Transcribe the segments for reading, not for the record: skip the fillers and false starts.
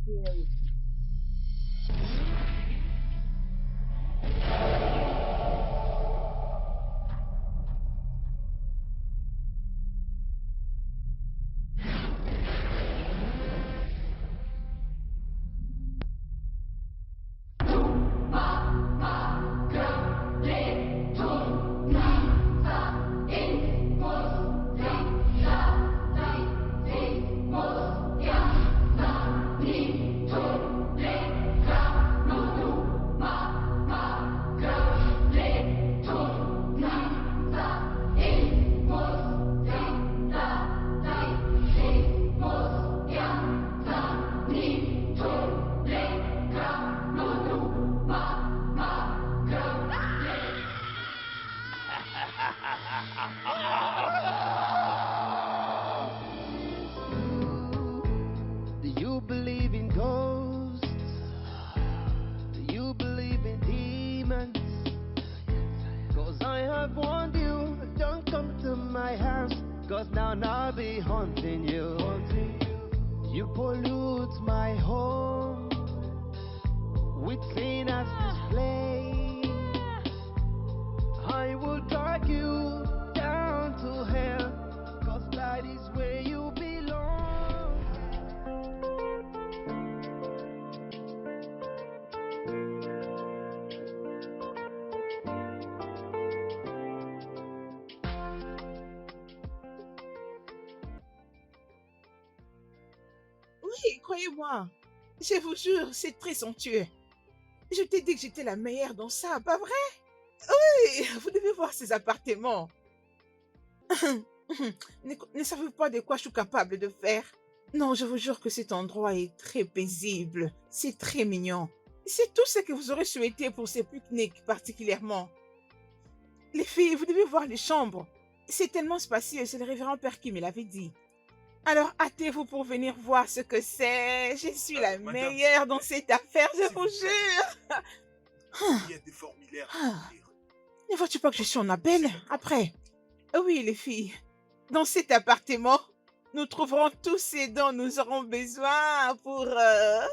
serious. Do you believe in ghosts? Do you believe in demons? Cause I have warned you, don't come to my house, cause now I'll be haunting you. You pollute my home with sin as display. I will drag you down to hell, cause that is where you belong. Oui, croyez-moi. Je vous jure, c'est très somptueux. Je t'ai dit que j'étais la meilleure dans ça, pas vrai? Oui, vous devez voir ces appartements. Ne savez-vous pas de quoi je suis capable de faire? Non, je vous jure que cet endroit est très paisible. C'est très mignon. C'est tout ce que vous aurez souhaité pour ces pique-niques particulièrement. Les filles, vous devez voir les chambres. C'est tellement spacieux, c'est le révérend père qui me l'avait dit. Alors hâtez-vous pour venir voir ce que c'est. Je suis la Madame, meilleure dans cette affaire, je s'il vous vous plaît. jure. Il y a des formulaires Ah. à remplir. Ne vois-tu pas que je suis en appel? Après. Oui, les filles. Dans cet appartement, nous trouverons tout ce dont nous aurons besoin pour...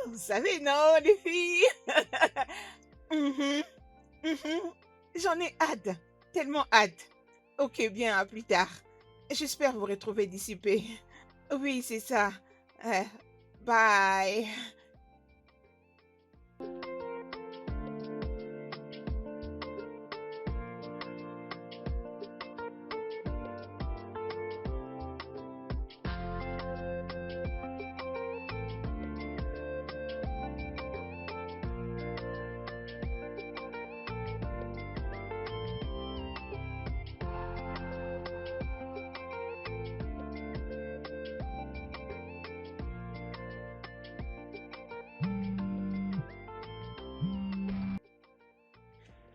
vous savez, non, les filles? Mhm, mhm. J'en ai hâte. Tellement hâte. Ok, bien, à plus tard. J'espère vous retrouver dissipé. Oui, c'est ça. Bye.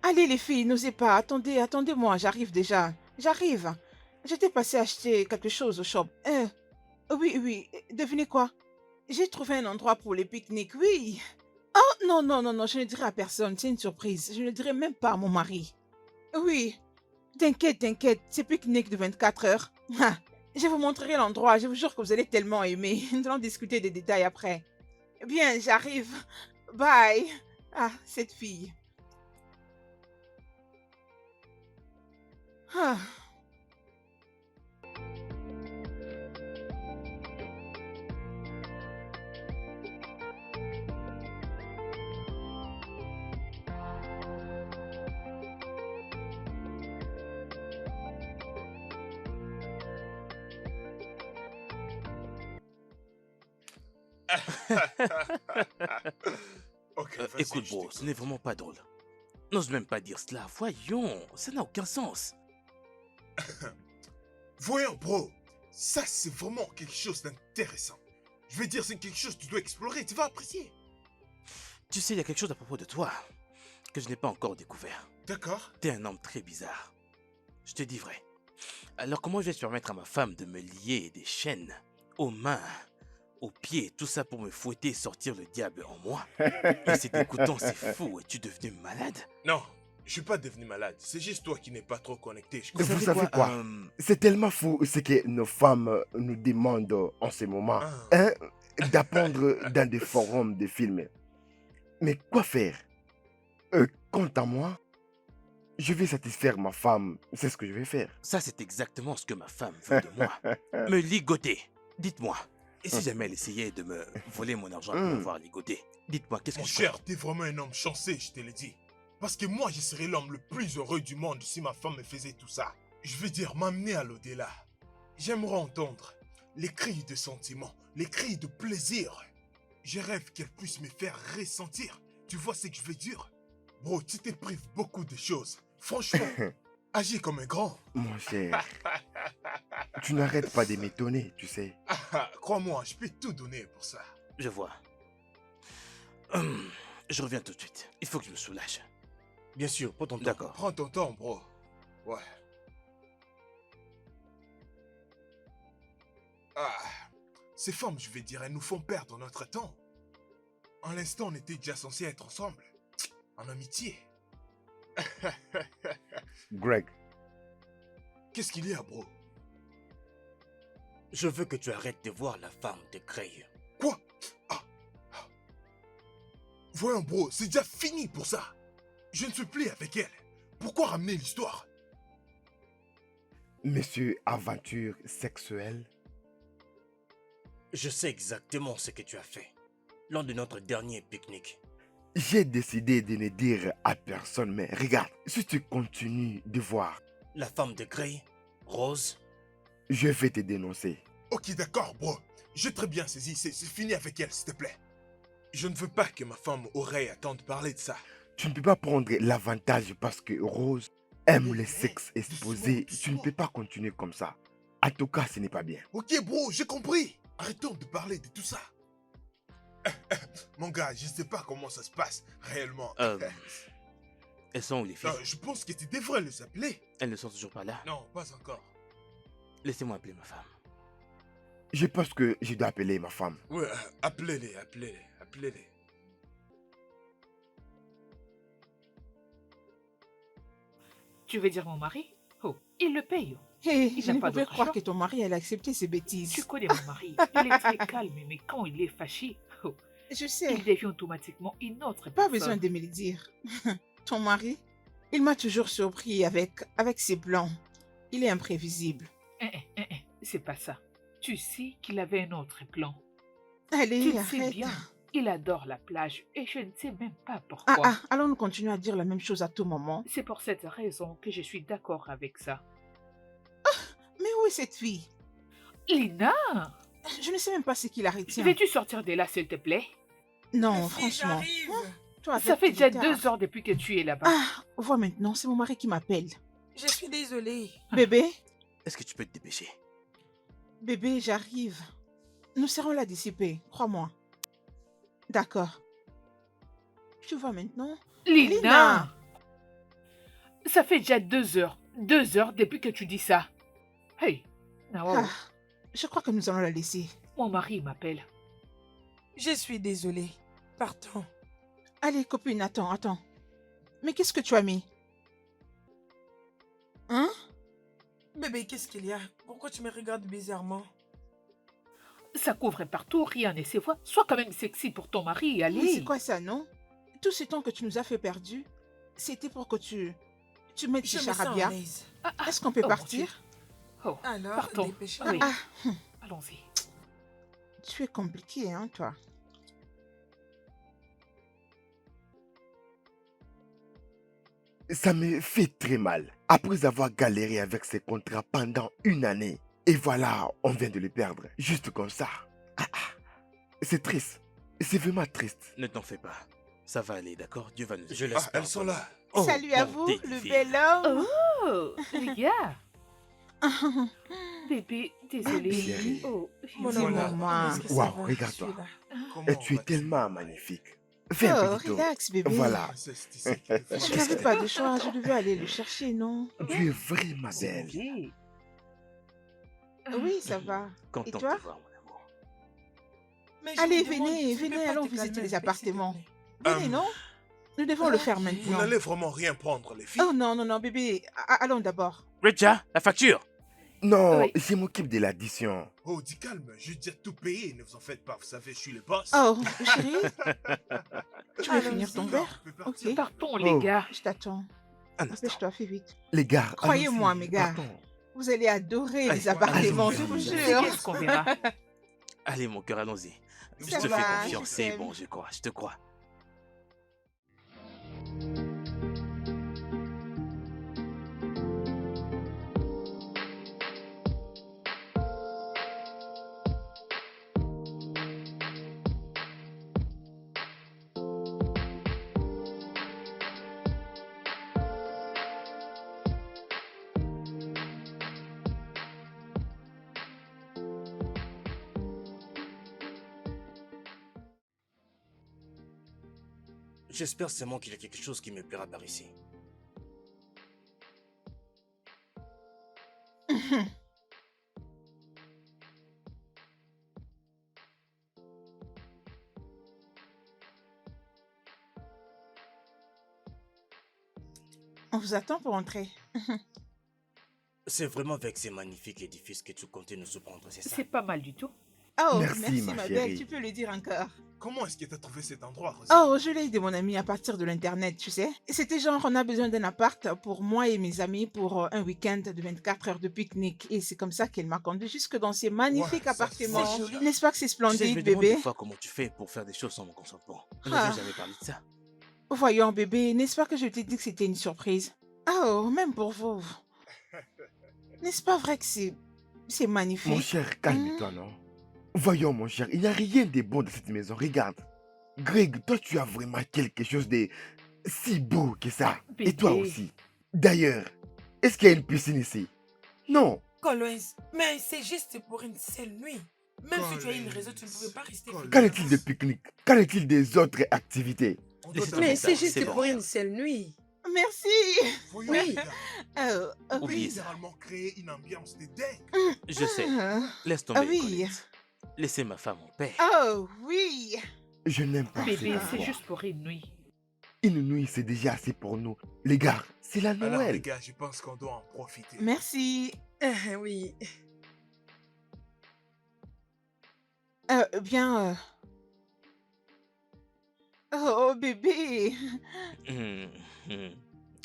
Allez, les filles, n'osez pas. Attendez, attendez-moi, j'arrive déjà. J'arrive. J'étais passée acheter quelque chose au shop. Oui, oui, devinez quoi? J'ai trouvé un endroit pour les pique-niques, oui. Oh, non, non, non, non, je ne dirai à personne, c'est une surprise. Je ne dirai même pas à mon mari. Oui, t'inquiète, t'inquiète, c'est pique-nique de 24 heures. Ah, je vous montrerai l'endroit, je vous jure que vous allez tellement aimer. Nous allons discuter des détails après. Bien, j'arrive. Bye. Ah, cette fille. Ah. Ok, vas-y, Écoute, je bro, t'écoute. ce n'est vraiment pas drôle. N'ose même pas dire cela. Voyons, ça n'a aucun sens. Voyons, bro. Ça, c'est vraiment quelque chose d'intéressant. Je vais dire, c'est quelque chose que tu dois explorer, tu vas apprécier. Tu sais, il y a quelque chose à propos de toi que je n'ai pas encore découvert. D'accord? T'es un homme très bizarre. Je te dis vrai. Alors comment je vais permettre à ma femme de me lier des chaînes aux mains, aux pieds, tout ça pour me fouetter et sortir le diable en moi? Et c'est dégoûtant, c'est fou. Es-tu devenu malade? Non, je suis pas devenu malade. C'est juste toi qui n'es pas trop connecté. Je Vous comprends. Vous savez savez quoi, quoi? C'est tellement fou ce que nos femmes nous demandent en ce moment. Ah. Hein? d'apprendre dans des forums de films. Mais quoi faire? Quant à moi, je vais satisfaire ma femme. C'est ce que je vais faire. Ça, c'est exactement ce que ma femme veut de moi. Me ligoter. Dites-moi. Et si jamais elle essayait de me voler mon argent pour m'avoir ligoté? Dites-moi, qu'est-ce que Mon je cher, t'es vraiment un homme chanceux, je te l'ai dit. Parce que moi, je serais l'homme le plus heureux du monde si ma femme me faisait tout ça. Je veux dire, m'amener à l'au-delà. J'aimerais entendre les cris de sentiment, les cris de plaisir. Je rêve qu'elle puisse me faire ressentir. Tu vois ce que je veux dire? Bro, tu te prives beaucoup de choses. Franchement, agis comme un grand. Mon cher, tu n'arrêtes pas de m'étonner, tu sais. Crois-moi, je peux tout donner pour ça. Je vois. Je reviens tout de suite. Il faut que je me soulage. Bien sûr, prends ton temps. D'accord. Prends ton temps, bro. Ouais. Ces femmes, je vais dire, elles nous font perdre notre temps. En l'instant, on était déjà censés être ensemble. En amitié. Greg, Qu'est-ce qu'il y a, bro? Je veux que tu arrêtes de voir la femme de Gray. Quoi? Voyons, bro, c'est déjà fini pour ça. Je ne suis plus avec elle. Pourquoi ramener l'histoire? monsieur aventure sexuelle? Je sais exactement ce que tu as fait lors de notre dernier pique-nique. J'ai décidé de ne dire à personne, mais regarde, si tu continues de voir, La femme de Gray, Rose, je vais te dénoncer. Ok, d'accord, bro. J'ai très bien saisi. C'est fini avec elle, s'il te plaît. Je ne veux pas que ma femme Aurélie attende parler de ça. Tu ne peux pas prendre l'avantage parce que Rose aime le Hey, sexe doucement, exposé. Tu ne doucement. peux pas continuer comme ça. En tout cas, ce n'est pas bien. Ok, bro, j'ai compris. Arrêtons de parler de tout ça. Mon gars, je ne sais pas comment ça se passe réellement. Elles sont où les filles? Je pense que tu devrais les appeler. Elles ne sont toujours pas là. Non, pas encore. Laissez-moi appeler ma femme. Je pense que je dois appeler ma femme. Ouais, appelez-les, appelez-les, appelez-les. Tu veux dire mon mari? Oh, il le paye. Hé, Il je n'a ne pas pouvais d'autre croire choix. que ton mari allait accepter ces bêtises. Tu connais mon mari. Il est très calme, mais quand il est fâché, oh, Je sais, il devient automatiquement une autre pas personne. besoin de me le dire. Ton mari, il m'a toujours surpris avec ses plans. Il est imprévisible. C'est pas ça. Tu sais qu'il avait un autre plan. Allez, Tu le sais arrête. bien. Il adore la plage et je ne sais même pas Ah, pourquoi. allons-nous continuer à dire la même chose à tout moment? C'est pour cette raison que je suis d'accord avec ça. Mais où est cette fille? Lina, Je ne sais même pas ce qui la retient. veux-tu sortir de là, s'il te plaît? Non, franchement. Toi, Ça avec fait tes déjà guitares. 2 heures depuis que tu es là-bas. Ah, vois maintenant, c'est mon mari qui m'appelle. Je suis désolée. Bébé, Est-ce que tu peux te dépêcher? bébé, j'arrive. Nous serons là d'ici peu, crois-moi. D'accord. Tu vois maintenant? Lina, ça fait déjà 2 heures. 2 heures depuis que tu dis ça. Hey, Nawao, Ah, je crois que nous allons la laisser. mon mari m'appelle. Je suis désolée. Partons. Allez, copine, attends. Mais qu'est-ce que tu as mis? Hein? Bébé, qu'est-ce qu'il y a? Pourquoi tu me regardes bizarrement? Ça couvre partout, rien ne se voit. Sois quand même sexy pour ton mari, allez. Mais c'est quoi ça, non? Tout ce temps que tu nous as fait perdu, c'était pour que tu mettes Je ces me sens à charabia. l'aise. Est-ce qu'on peut Oh, mon partir? Oh, Alors, partons. dépêchez-vous. Oui. Ah, Allons-y. tu es compliqué, hein, toi? Ça me fait très mal. Après avoir galéré avec ces contrats pendant une année. Et voilà, on vient de les perdre. Juste comme ça. C'est triste. C'est vraiment triste. Ne t'en fais pas. Ça va aller, d'accord? Dieu va nous aider. Je l'espère. elles sont là. Oh, Salut à bon, vous, t'es le fille. bel homme. Oh, regarde. Bébé, désolé. Chérie. Oh, Mon Dis-moi, amour, moi. est-ce que ça Waouh, va? regarde-toi. Je suis là. Comment Et tu es vas-tu? tellement magnifique. Fais un Oh, petit tour. relax, bébé. Voilà. Princesse, tu sais qu'il faut Je faire n'avais ça. pas de choix, je devais aller le chercher, non? Tu es vraiment belle. désolé. Oui, ça va. Content toi? de te voir, mon amour. Mais je Allez, me demande, venez, tu ne peux venez, pas allons te visiter calmer les un peu, s'il te appartements. plaît? Venez, non? Nous devons le faire Ok. Vous maintenant. n'allez vraiment rien prendre, les filles. Oh non, bébé, allons d'abord. Richa, la facture! Non, Oui. je m'occupe de l'addition. Oh, dis calme, j'ai déjà tout payé, ne vous en faites pas, vous savez, je suis le boss. Oh, chérie, tu veux finir ton Allons-y. verre? On peut Ok, partir. Partons, les Oh. gars. je t'attends. Un instant. Dépêche-toi, fais vite. Les gars, Croyez-moi, allons-y, mes gars. partons. Vous allez adorer Allez, les appartements, allons-y, je vous allons-y. jure. Qu'est-ce qu'on verra? Allez, mon cœur, allons-y. Je Ça te va, fais je confiance, c'est t'aime. bon, je crois, je te crois. J'espère seulement qu'il y a quelque chose qui me plaira par ici. On vous attend pour entrer. C'est vraiment avec ces magnifiques édifices que tu comptais nous surprendre, c'est ça? C'est pas mal du tout. Oh, Merci, merci, ma ma chérie. belle, tu peux le dire encore. Comment est-ce que t'as trouvé cet endroit, Rosie? Oh, je l'ai eu de mon ami à partir de l'internet, tu sais. C'était genre, on a besoin d'un appart pour moi et mes amis pour un week-end de 24 heures de pique-nique. Et c'est comme ça qu'elle m'a conduit jusque dans ces magnifiques Ouais, ça, appartements. c'est joli. N'est-ce pas que c'est Tu sais, je me splendide, demande bébé? des fois comment tu fais pour faire des choses sans mon consentement. On Ah. n'avait jamais parlé de ça. Voyons, bébé, n'est-ce pas que je t'ai dit que c'était une surprise? Oh, même pour vous. N'est-ce pas vrai que c'est Mon magnifique? cher, calme-toi, non? Voyons, mon cher, il n'y a rien de bon dans cette maison. Regarde. Greg, toi, tu as vraiment quelque chose de si beau que ça. Et toi Bébé. aussi. D'ailleurs, est-ce qu'il y a une piscine ici? Non. Collins, mais c'est juste pour une seule nuit. Même si tu as une Collins, raison, tu ne pouvais pas rester. Collins. Qu'en est-il de pique-nique? Qu'en est-il des autres activités? On doit Mais t'amener Mais ça, c'est c'est juste bon. pour une seule nuit. Merci. Voyons, Oui. les gars, Oh, on peut Oubliez ça. littéralement créer une ambiance de dingue. Je sais. Ah. Laisse tomber, Ah oui. Collins. Laissez ma femme en paix. Oh, oui. Je n'aime pas Bébé, cet c'est endroit. juste pour une nuit. Une nuit, c'est déjà assez pour nous. Les gars, c'est la Alors, les Noël. gars, je pense qu'on doit en profiter. Merci. Oui. Bien. Oh, bébé. Hum, hum.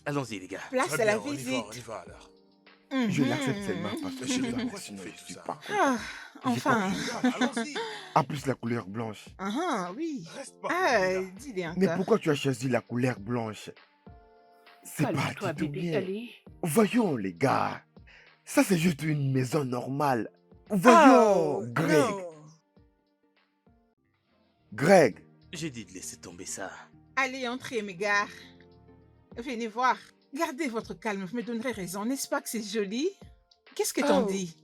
Allons-y, les gars. Place Très à la bien, on visite. y va alors. Je Mhm. l'accepte seulement parce que je Chérie, dois, pourquoi tu sinon fais je tout suis ça? pas content. Ah, J'ai enfin. compris. Les gars, allons-y. En plus, la couleur blanche. Ah, oui. Reste pas Ah, planté là. dis-le Mais encore. pourquoi tu as choisi la couleur blanche? C'est pas Calme-toi, du tout bébé. bien. Allez. Voyons, les gars. Ça, c'est juste une maison normale. Voyons, Oh, Greg. non. Greg, J'ai dit de laisser tomber ça. Allez, entrez, mes gars. Venez voir. Gardez votre calme, vous me donnerez raison. N'est-ce pas que c'est joli? Qu'est-ce que t'en Oh, dis?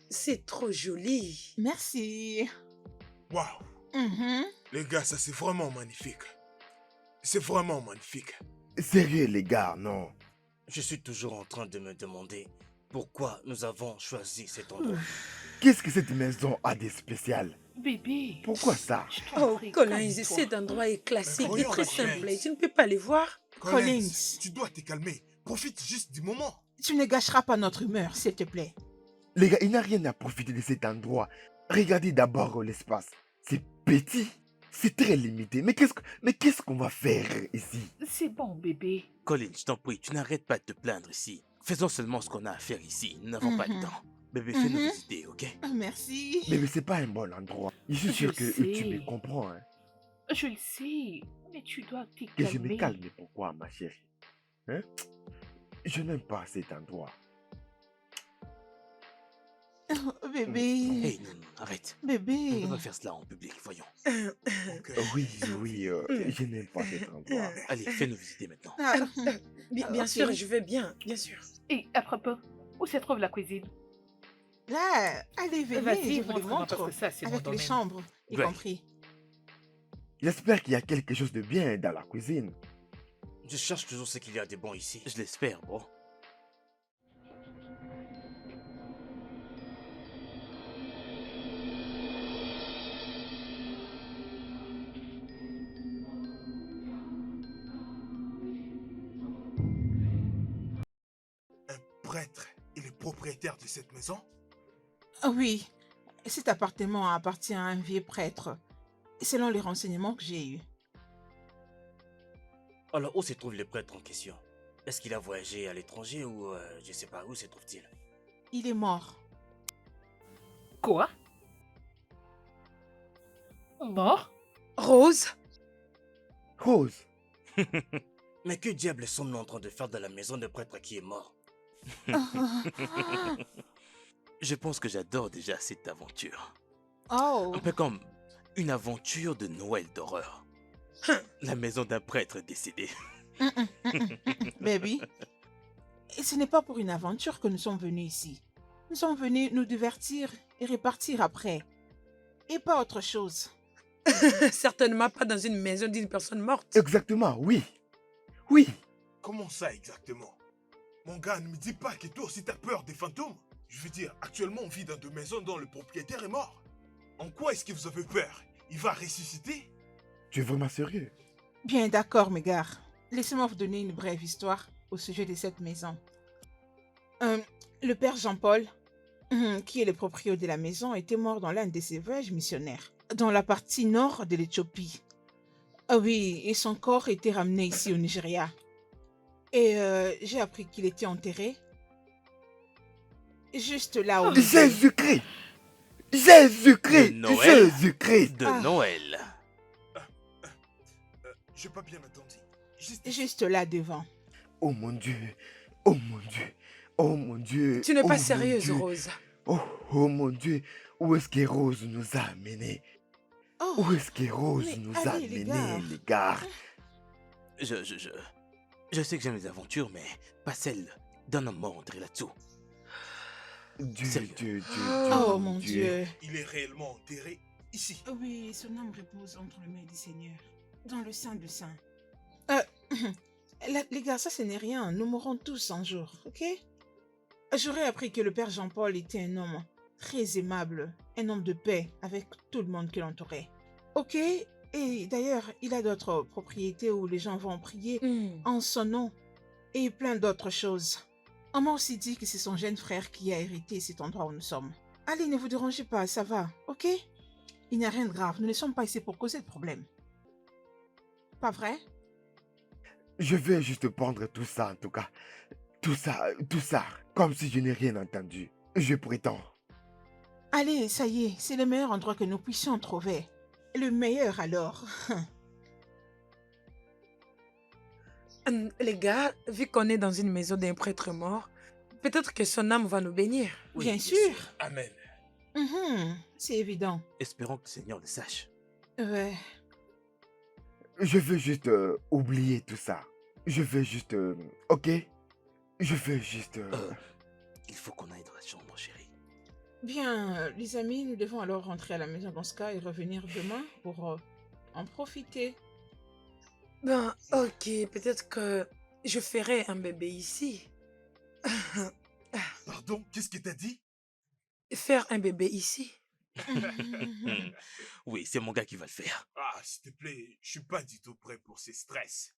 c'est trop joli. Merci. Waouh. Mhm. Les gars, ça c'est vraiment magnifique. C'est vraiment magnifique. sérieux, les gars, non. Je suis toujours en train de me demander pourquoi nous avons choisi cet endroit. Qu'est-ce que cette maison a de spécial? Bébé. Pourquoi ça? Je t'en Oh, prie, Collins, calme-toi. cet endroit est classique et voyons, très ma simple. chérie. Tu ne peux pas les voir? Collins. tu dois te calmer. Profite juste du moment. Tu ne gâcheras pas notre humeur, s'il te plaît. Les gars, il n'y a rien à profiter de cet endroit. Regardez d'abord l'espace. C'est petit. C'est très limité. Mais qu'est-ce qu'on va faire ici? C'est bon, bébé. Colin, je t'en prie, tu n'arrêtes pas de te plaindre ici. Faisons seulement ce qu'on a à faire ici. Nous n'avons pas le Mhm. temps. Bébé, fais-nous Mhm. visiter, ok? Merci. Mais c'est pas un bon endroit. Je suis Je sûr que tu sais. me comprends. Hein. Je le sais, mais tu dois te Que je me calmer. calme. Pourquoi, ma chérie? Hein? Je n'aime pas cet endroit. Oh, bébé. Hey, non, arrête. On ne Bébé. peut pas faire cela en public, voyons. Ok. Oui, je n'aime pas cet endroit. Allez, fais-nous visiter maintenant. Ah, Bien ok. sûr, je vais bien, bien sûr. Et à propos, où se trouve la cuisine? Là, allez, venez, Vas-y, je vous le montre-moi, montre. parce que ça, c'est mon Avec les domaine. chambres, y Ouais. compris. J'espère qu'il y a quelque chose de bien dans la cuisine. Je cherche toujours ce qu'il y a de bon ici. Je l'espère, bro. Un prêtre et le propriétaire de cette maison? Ah oui, cet appartement appartient à un vieux prêtre, selon les renseignements que j'ai eus. Alors, où se trouve le prêtre en question? Est-ce qu'il a voyagé à l'étranger ou je sais pas, où se trouve-t-il? Il est mort. Quoi? Mort? Rose? Rose, Mais que diable sommes-nous en train de faire dans la maison de prêtre qui est mort? Je pense que j'adore déjà cette aventure. Oh, Un peu comme une aventure de Noël d'horreur. La maison d'un prêtre décédé. baby. Et ce n'est pas pour une aventure que nous sommes venus ici. Nous sommes venus nous divertir et repartir après. Et pas autre chose. Certainement pas dans une maison d'une personne morte. exactement, oui. Oui, Comment ça exactement? Mon gars, ne me dis pas que toi aussi t'as peur des fantômes. Je veux dire, actuellement on vit dans deux maisons dont le propriétaire est mort. En quoi est-ce que vous avez peur? Il va ressusciter? tu es vraiment sérieux? Bien d'accord, mes gars. Laissez-moi vous donner une brève histoire au sujet de cette maison. Le père Jean-Paul, qui est le propriétaire de la maison, était mort dans l'un de ses voyages missionnaires, dans la partie nord de l'Éthiopie. Ah oui, et son corps était ramené ici au Nigeria. Et j'ai appris qu'il était enterré juste là où... nous sommes. Jésus-Christ! Jésus-Christ! De Noël. Jésus-Christ! De Ah. Noël. J'ai pas bien entendu. Juste là devant. Oh mon Dieu! Oh mon Dieu! Oh mon Dieu! Tu n'es Oh pas mon sérieuse, Dieu. Rose. Oh mon Dieu! Où est-ce que Rose nous a amenés? Oh, Où est-ce que Rose mais nous a allez, les amenés, gars. les gars? Je sais que j'aime les aventures, mais pas celle d'un homme mort enterré là-dessous. Dieu, Sérieux. Dieu, Dieu, Oh Dieu, mon Dieu. Il est réellement enterré ici. Oui, son âme repose entre les mains du Seigneur, dans le sein de saint. Les gars, ça ce n'est rien. Nous mourrons tous un jour, ok? J'aurais appris que le père Jean-Paul était un homme très aimable, un homme de paix avec tout le monde qui l'entourait. Ok? Et d'ailleurs, il a d'autres propriétés où les gens vont prier en son nom et plein d'autres choses. On m'a aussi dit que c'est son jeune frère qui a hérité cet endroit où nous sommes. Allez, ne vous dérangez pas, ça va, ok? Il n'y a rien de grave, nous ne sommes pas ici pour causer de problème. Pas vrai? Je vais juste prendre tout ça en tout cas. Tout ça, comme si je n'ai rien entendu. Je prétends. Allez, ça y est, c'est le meilleur endroit que nous puissions trouver. Le meilleur alors. Les gars, vu qu'on est dans une maison d'un prêtre mort, peut-être que son âme va nous bénir. Oui, Bien sûr. Amen. C'est évident. Espérons que le Seigneur le sache. Ouais. Je veux juste oublier tout ça. Je veux juste... ok? Je veux juste... Il faut qu'on aille dans la chambre, chérie. Bien, les amis, nous devons alors rentrer à la maison dans ce cas et revenir demain pour en profiter. Ben, ok, peut-être que je ferai un bébé ici. Pardon, qu'est-ce que t'as dit? Faire un bébé ici. Oui, c'est mon gars qui va le faire. Ah, s'il te plaît, je suis pas du tout prêt pour ces stress.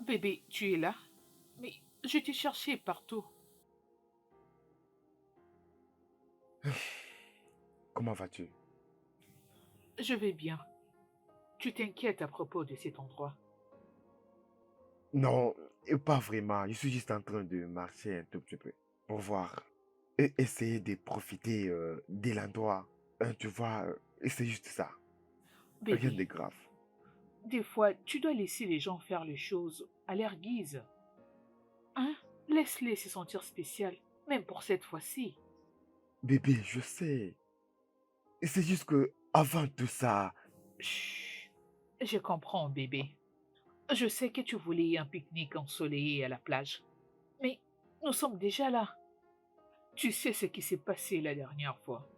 Bébé, tu es là? Mais je t'ai cherché partout. Comment vas-tu? Je vais bien. Tu t'inquiètes à propos de cet endroit. Non, pas vraiment. Je suis juste en train de marcher un tout petit peu. Pour voir. Et essayer de profiter de l'endroit. Tu vois, c'est juste ça. Rien de Bébé, grave. des fois, tu dois laisser les gens faire les choses à leur guise. Hein? Laisse-les se sentir spécial, même pour cette fois-ci. Bébé, je sais. C'est juste que avant tout ça, Chut. Je comprends, bébé. Je sais que tu voulais un pique-nique ensoleillé à la plage. Mais nous sommes déjà là. Tu sais ce qui s'est passé la dernière fois.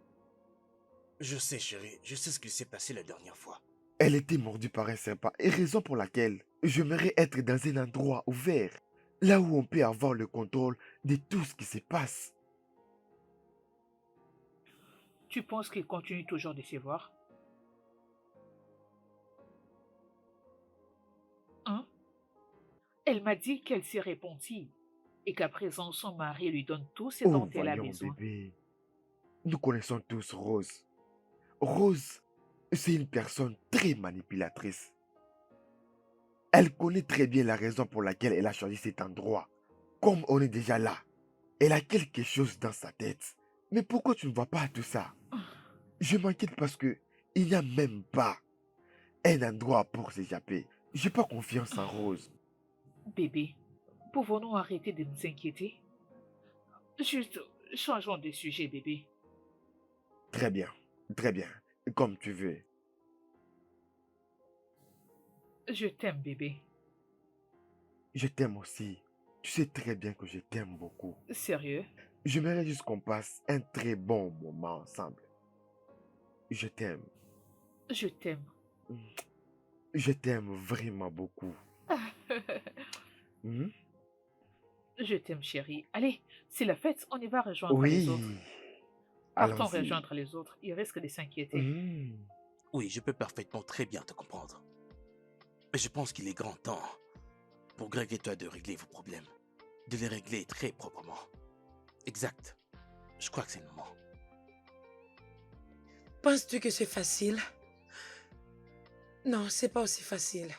Je sais, chérie, je sais ce qui s'est passé la dernière fois. Elle était mordue par un serpent et raison pour laquelle j'aimerais être dans un endroit ouvert, là où on peut avoir le contrôle de tout ce qui se passe. Tu penses qu'il continue toujours de se voir? Hein? Elle m'a dit qu'elle s'est repentie et qu'à présent son mari lui donne tout ce Oh, dont elle a voyons, besoin. bébé. Nous connaissons tous Rose. Rose, c'est une personne très manipulatrice. Elle connaît très bien la raison pour laquelle elle a choisi cet endroit. Comme on est déjà là, elle a quelque chose dans sa tête. Mais pourquoi tu ne vois pas tout ça? Je m'inquiète parce que il n'y a même pas un endroit pour s'échapper. J'ai pas confiance en Rose. Bébé, pouvons-nous arrêter de nous inquiéter? Juste, changeons de sujet, bébé. Très bien, très bien, comme tu veux. Je t'aime, bébé. Je t'aime aussi. Tu sais très bien que je t'aime beaucoup. Sérieux? J'aimerais juste qu'on passe un très bon moment ensemble. Je t'aime. Je t'aime. Je t'aime vraiment beaucoup. Hmm? Je t'aime, chérie. Allez, c'est la fête, on y va rejoindre les autres. Oui, Partons allons-y. rejoindre les autres, ils risquent de s'inquiéter. Hmm. Oui, je peux parfaitement très bien te comprendre. Mais je pense qu'il est grand temps pour Greg et toi de régler vos problèmes. De les régler très proprement. Exact. Je crois que c'est le moment. Penses-tu que c'est facile? Non, c'est pas aussi facile.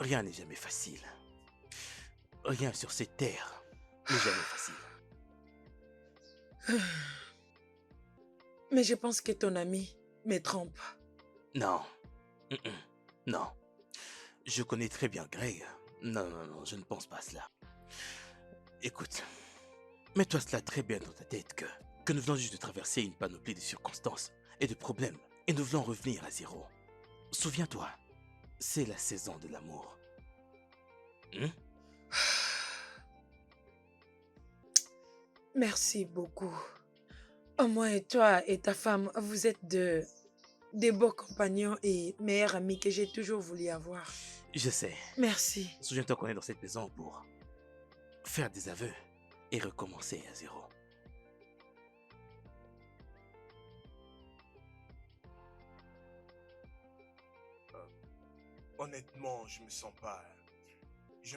Rien n'est jamais facile. Rien sur cette terre n'est jamais facile. Mais je pense que ton ami me trompe. Non. Mm-mm. Non. Je connais très bien Greg. Non, non, non, je ne pense pas à cela. Écoute, mets-toi cela très bien dans ta tête que nous venons juste de traverser une panoplie de circonstances et de problèmes et nous voulons revenir à zéro. Souviens-toi, c'est la saison de l'amour. Hein? Merci beaucoup. Au moins, toi et ta femme, vous êtes des beaux compagnons et meilleurs amis que j'ai toujours voulu avoir. Je sais. Merci. Souviens-toi qu'on est dans cette maison pour faire des aveux et recommencer à zéro. Honnêtement, je me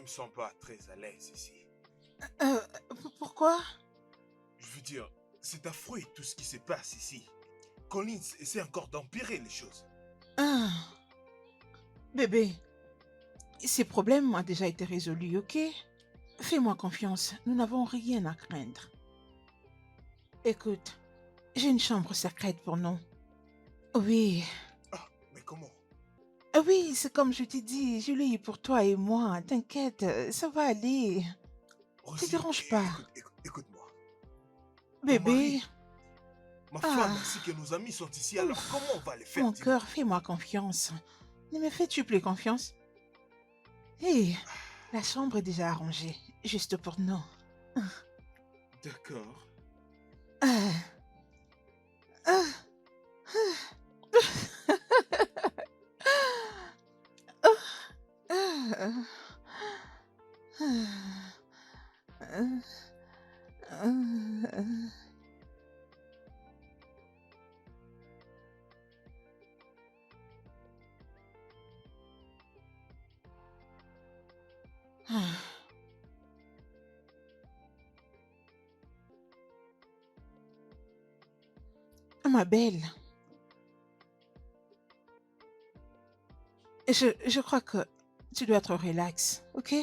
sens pas très à l'aise ici. Pourquoi? Je veux dire, c'est affreux tout ce qui se passe ici. Collins essaie encore d'empirer les choses. Ah, bébé, ces problèmes ont déjà été résolus, ok? Fais-moi confiance, nous n'avons rien à craindre. Écoute, j'ai une chambre secrète pour nous. Oui, Ah, mais comment? oui, c'est comme je t'ai dit, je l'ai eu pour toi et moi. T'inquiète, ça va aller. Te Rosie, dérange pas. écoute-moi. Bébé, mari, ma femme Ah. ainsi que nos amis sont ici, alors comment on va les faire? mon dis-moi? cœur, fais-moi confiance. Ne me fais-tu plus confiance? Hé, la chambre est déjà arrangée, juste pour nous. D'accord. Ah. Ah. Ah. Ma belle, je crois que tu dois être relax, ok?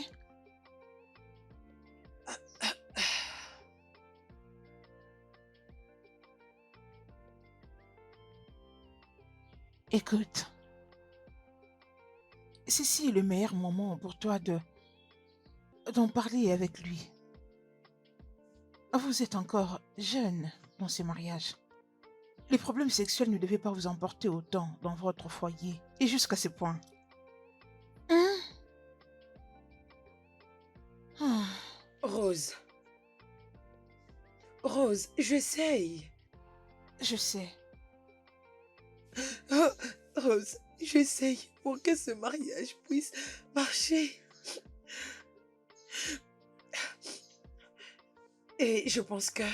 Écoute, ceci est le meilleur moment pour toi d'en parler avec lui. Vous êtes encore jeune dans ce mariage. Les problèmes sexuels ne devaient pas vous emporter autant dans votre foyer et jusqu'à ce point. Hein? Ah, Rose. Rose, j'essaye. je sais. Oh, Rose, j'essaye pour que ce mariage puisse marcher. Et je pense que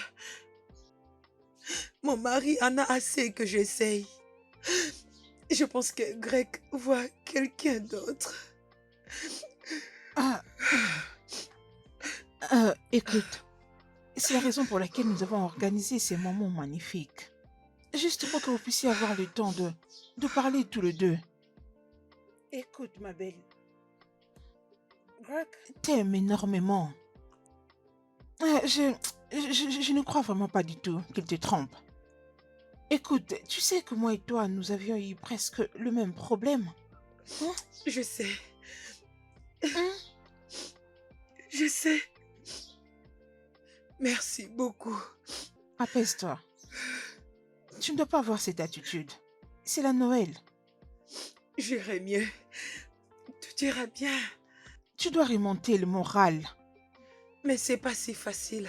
mon mari en a assez que j'essaye. Je pense que Greg voit quelqu'un d'autre. Ah, écoute, c'est la raison pour laquelle nous avons organisé ces moments magnifiques. Juste pour que vous puissiez avoir le temps de parler tous les deux. Écoute, ma belle. Greg, T'aimes énormément. Je ne crois vraiment pas du tout qu'il te trompe. Écoute, tu sais que moi et toi, nous avions eu presque le même problème. Hein? Je sais. Hein? Je sais. Merci beaucoup. Apaise-toi. Tu ne dois pas avoir cette attitude. C'est la Noël. J'irai mieux. Tout ira bien. Tu dois remonter le moral. Mais c'est pas si facile.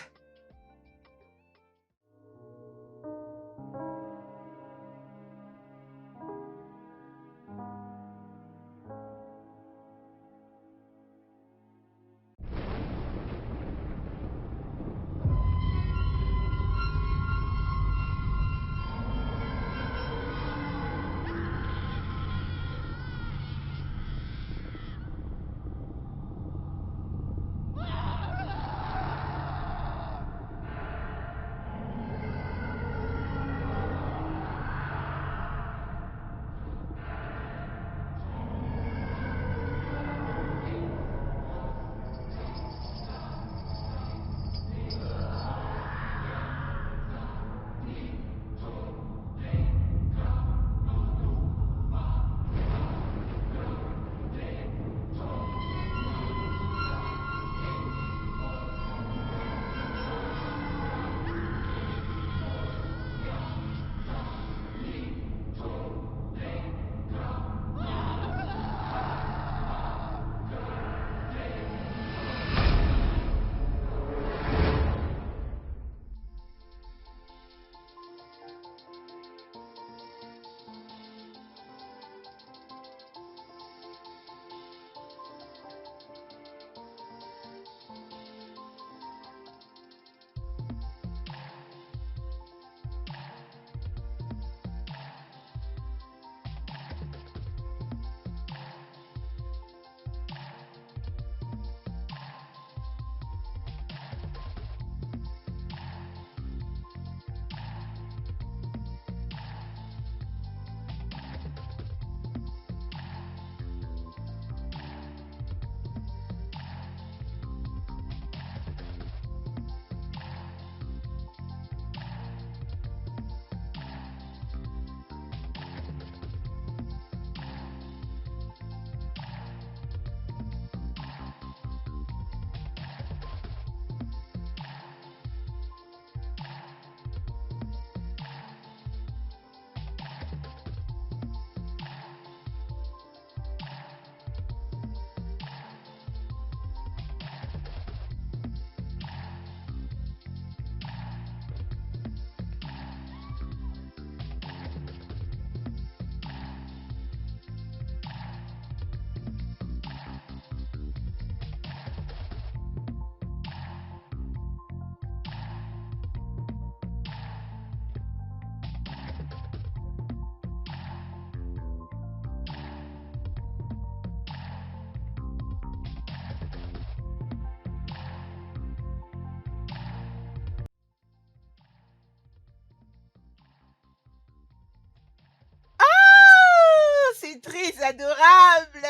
C'est très adorable.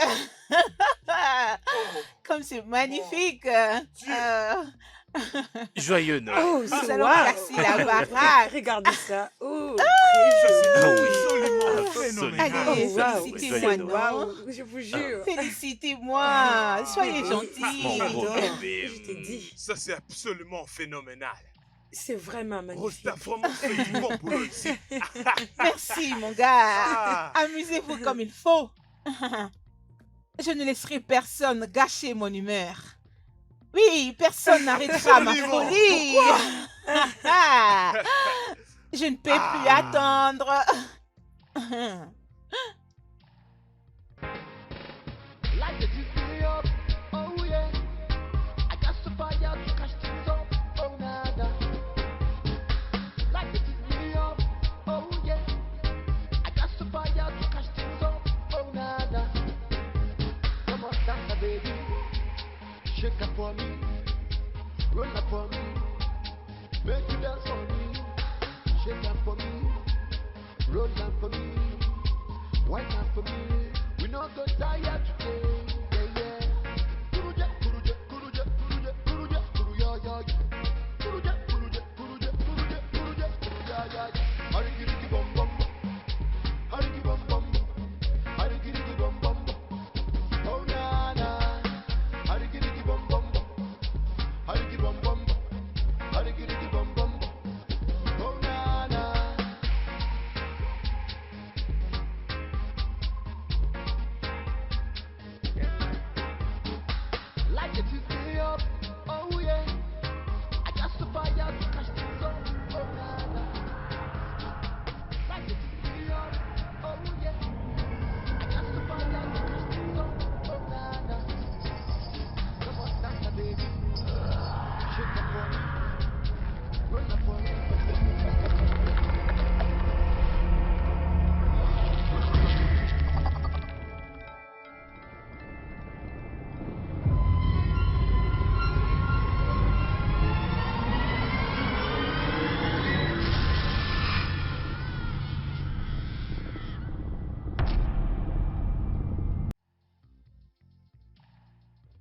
Comme c'est magnifique. Joyeux Noël. Oh, Nous c'est allons waouh. casser la baraque. Regardez ça. Oh, Ça, très c'est joli. absolument Absolument. phénoménal. Allez, Oh, waouh. félicitez-moi, Joyeux non? Waouh, je vous jure. Félicitez-moi. Soyez bébé. gentils. Mon beau J'adore. bébé. Je t'ai dit. Ça, c'est absolument phénoménal. C'est vraiment magnifique. Rose, t'as vraiment fait du bon boulot ici. Merci, mon gars. Ah. Amusez-vous comme il faut. Je ne laisserai personne gâcher mon humeur. Oui, personne n'arrêtera ma Absolument. folie. Je ne peux plus attendre. Shake up for me, roll up for me, make you dance for me. Shake up for me, roll up for me, wine up for me. We not go tired today. Yeah, yeah. Kuruja, kuruja, kuruja, kuruja, kuruja, kuruja, ya, ya. Kuruja, kuruja, kuruja, kuruja, kuruja, kuruja, ya, ya. Hariki, riki, bum, bum. Hariki, bum, bum. Hariki, riki, bum, bum. Oh, na, na. Hariki, riki, bum, bum. Hariki, bum, bum. Hariki, riki, bum, bum. Oh, na, na. Like it to stay up, oh yeah. I just to fire to catch things up, oh na na. Like it to stay up, oh yeah. I just to fire to catch things up, oh na na. Come on, dance, baby. Shake up for me, roll up for me.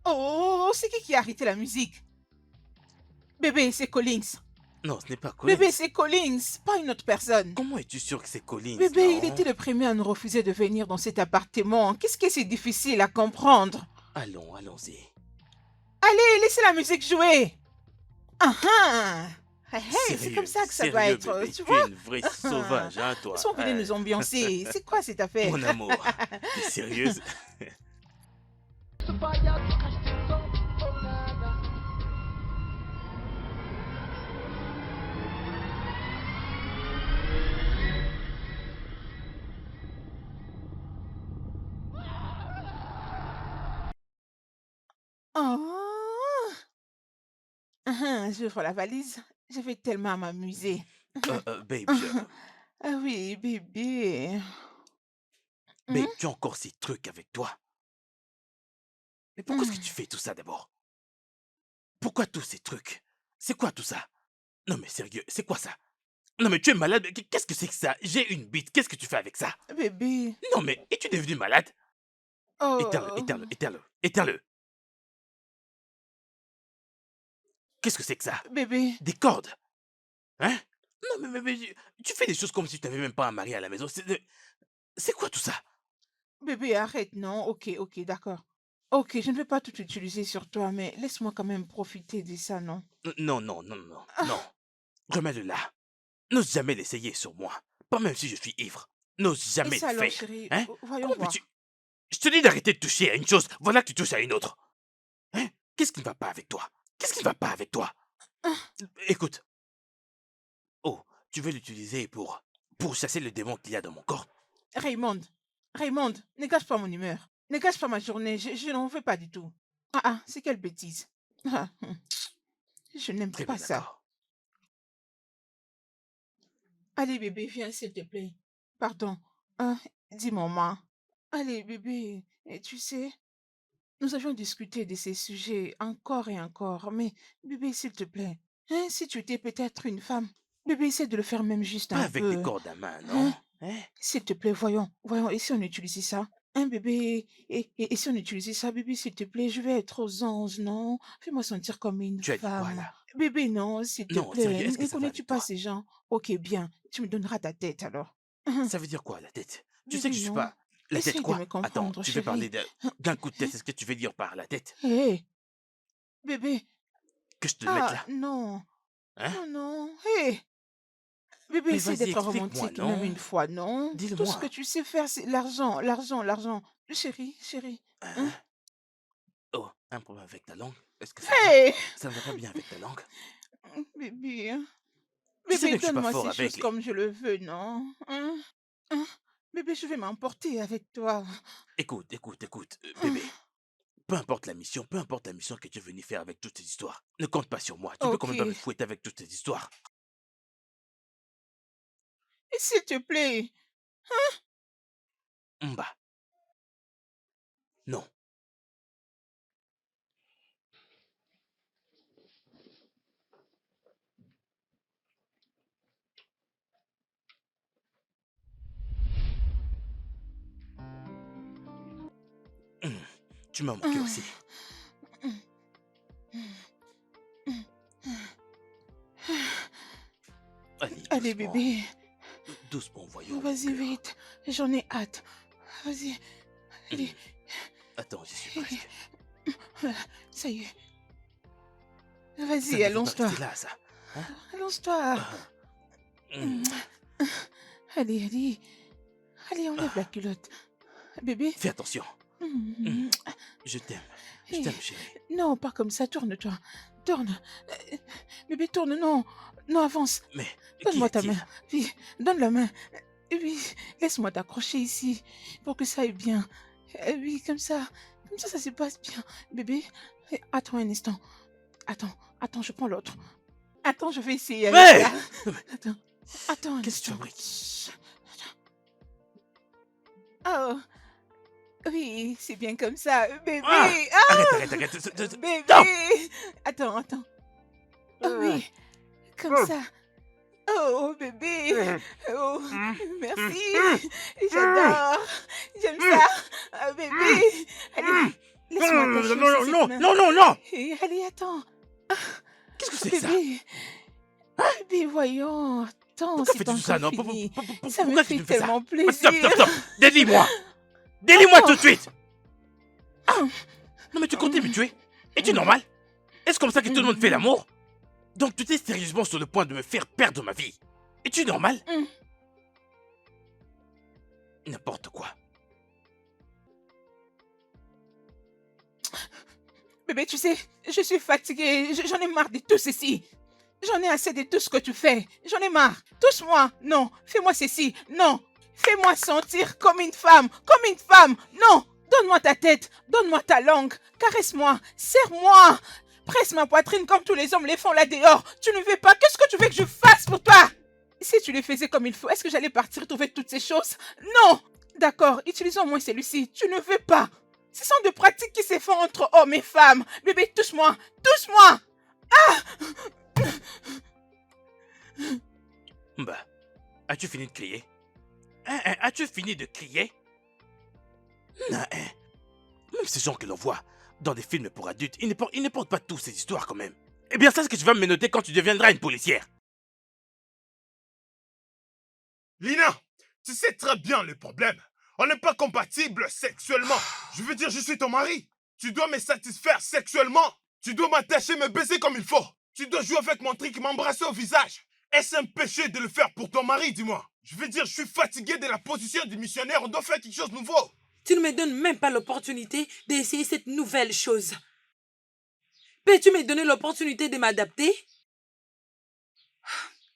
Oh, c'est qui a arrêté la musique? Bébé, c'est Collins. Non, ce n'est pas Collins. Bébé, c'est Collins, pas une autre personne. Comment es-tu sûr que c'est Collins? Bébé, il non? était le premier à nous refuser de venir dans cet appartement. Qu'est-ce que c'est difficile à comprendre? Allons, allons-y. Allez, laissez la musique jouer. Ah ah. Hey, hey, c'est Sérieux, comme ça que ça sérieux, va être, bébé, tu tu es vois? une vraie sauvage, hein, toi. Ils sont venus nous ambiancer. C'est quoi cette affaire? Mon amour, t'es sérieuse? To fire to catch things up, oh na na. Oh. J'ouvre la valise. Je vais tellement m'amuser. Babe, Ah oui, bébé. babe, tu as encore ces trucs avec toi. Mais pourquoi est-ce que Hum. tu fais tout ça d'abord? Pourquoi tous ces trucs? C'est quoi tout ça? Non mais sérieux, c'est quoi ça? Non mais tu es malade, qu'est-ce que c'est que ça? J'ai une bite, qu'est-ce que tu fais avec ça? Bébé. Non mais, es-tu devenu malade? Éteins-le, Oh. éteins-le, éteins-le, éteins-le. Qu'est-ce que c'est que ça? Bébé. Des cordes? Hein? Non mais tu fais des choses comme si tu n'avais même pas un mari à la maison. C'est quoi tout ça? Bébé, arrête, non? Ok, ok, d'accord. Ok, je ne vais pas tout utiliser sur toi, mais laisse-moi quand même profiter de ça, non? Non, non, non, non, Ah. non. Remets-le là. N'ose jamais l'essayer sur moi. Pas même si je suis ivre. N'ose Et jamais ça le alors, faire. chérie? Hein? Voyons Comment voir. peux-tu... Je te dis d'arrêter de toucher à une chose. Voilà que tu touches à une autre. Hein? Qu'est-ce qui ne va pas avec toi? Qu'est-ce qui ne va pas avec toi? Ah. Écoute. Oh, tu veux l'utiliser pour chasser le démon qu'il y a dans mon corps? Raymond, Raymond, ne gâche pas mon humeur. Ne gâche pas ma journée. Je n'en veux pas du tout. Ah ah, c'est quelle bêtise. Ah, je n'aime Très pas bien, ça. d'accord. Allez, bébé, viens, s'il te plaît. Pardon. Dis maman. Allez, bébé. Et tu sais, nous avions discuté de ces sujets encore et encore, mais bébé, s'il te plaît, hein, si tu étais peut-être une femme, bébé, essaie de le faire même juste Pas un avec des peu. cordes à main, Hein? non? Hein? S'il te plaît, voyons, voyons, et si on utilisait ça? Hein, bébé? Et si on utilisait ça, bébé, s'il te plaît, je vais être aux anges, non? Fais-moi sentir comme une Tu as dit quoi femme. là? Bébé, non, s'il te Non, plaît. sérieux, est-ce que Ne ça va connais-tu avec pas toi? ces gens? Ok, bien, tu me donneras ta tête alors. Ça veut dire quoi, la tête? Tu sais que Bébé, je suis non. pas... La tête Essaye de quoi? me Attends, comprendre, tu veux parler chérie. d'un coup de tête, est-ce que tu veux dire par la tête? Hé, bébé. Que je te le mette Ah, là? non. Hein? Non, non. Hé, bébé, Mais essaie vas-y, d'être explique-moi, romantique même non? une fois, non? Tout ce que Dis-le-moi. tu sais faire, c'est l'argent, l'argent, l'argent. Chérie, chérie. Hein? Hein? Oh, un problème avec ta langue? Est-ce que ça va? Hé, Ça ne va pas bien avec ta langue? bébé. Hein? Tu sais Bébé, bien que je suis pas donne-moi fort ces avec choses les... comme je le veux, non? Hein? Hein? Bébé, je vais m'emporter avec toi. Écoute, bébé. Peu importe la mission que tu es venu faire avec toutes ces histoires. Ne compte pas sur moi. Tu peux quand Ok. même pas me fouetter avec toutes ces histoires. Et s'il te plaît. Mba. Non. Tu m'as manqué aussi. Allez, Allez, doucement. bébé. Doucement, voyons. mon Vas-y, cœur. vite. J'en ai hâte. Vas-y. Allez. Attends, j'y suis presque. Voilà, ça y est. Ça Vas-y, ne devait pas allonge-toi. rester là, ça. Hein? Allonge-toi. Hum. Allez, allez. Allez, enlève la culotte. Bébé. Fais attention. Mm. Je t'aime. Je Eh, t'aime, chérie. Non, pas comme ça. Tourne-toi. Tourne. Bébé, tourne. Non. Non, avance. Mais Donne-moi ta qui main. Oui, donne la main. Oui, laisse-moi t'accrocher ici pour que ça aille bien. Oui, comme ça. Comme ça se passe bien. Bébé, attends un instant. Attends, je prends l'autre. Attends, je vais essayer avec Ouais. ça. Attends un Qu'est-ce que tu instant. fabriques? Chut. Oh, oui, c'est bien comme ça. Bébé, Ah, ah, Arrête. bébé. Stop. Attends. Oh oui, comme ça. Oh, bébé. Oh, merci. J'adore. J'aime ça. Ah, bébé. Allez, laisse-moi toucher cette main. Non. Allez, attends. Qu'est-ce que c'est ça? Bébé. Bébé, voyons. Attends, Pourquoi c'est fais-tu pas tout ça, non? encore fini. Ça Pourquoi me est-ce que fait tu fais ça? tellement Ah, plaisir. Stop. Délie-moi. Délie-moi Attends. tout de suite. Non, mais tu comptais me tuer? Es-tu normal? Est-ce comme ça que tout le monde fait l'amour? Donc tu étais sérieusement sur le point de me faire perdre ma vie? Es-tu normal? N'importe quoi. Bébé, tu sais, je suis fatiguée. J'en ai marre de tout ceci. J'en ai assez de tout ce que tu fais. J'en ai marre. Touche-moi. Non. Fais-moi ceci. Non. Fais-moi sentir comme une femme. Comme une femme. Non. Donne-moi ta tête. Donne-moi ta langue. Caresse-moi. Serre-moi. Presse ma poitrine comme tous les hommes les font là dehors. Tu ne veux pas. Qu'est-ce que tu veux que je fasse pour toi? Si tu les faisais comme il faut, est-ce que j'allais partir trouver toutes ces choses? Non. D'accord. Utilisons au moins celui-ci. Tu ne veux pas. Ce sont des pratiques qui se font entre hommes et femmes. Bébé, touche-moi. Touche-moi. Bah, as-tu fini de crier? As-tu fini de crier? Même ces gens que l'on voit dans des films pour adultes, ils ne portent pas tous ces histoires quand même. Eh bien, c'est ce que tu vas me noter quand tu deviendras une policière. Lina, tu sais très bien le problème. On n'est pas compatibles sexuellement. Je veux dire, je suis ton mari. Tu dois me satisfaire sexuellement. Tu dois m'attacher, me baiser comme il faut. Tu dois jouer avec mon truc, m'embrasser au visage. Est-ce un péché de le faire pour ton mari, dis-moi? Je veux dire, je suis fatigué de la position du missionnaire. On doit faire quelque chose de nouveau. Tu ne me donnes même pas l'opportunité d'essayer cette nouvelle chose. Peux-tu me donner l'opportunité de m'adapter?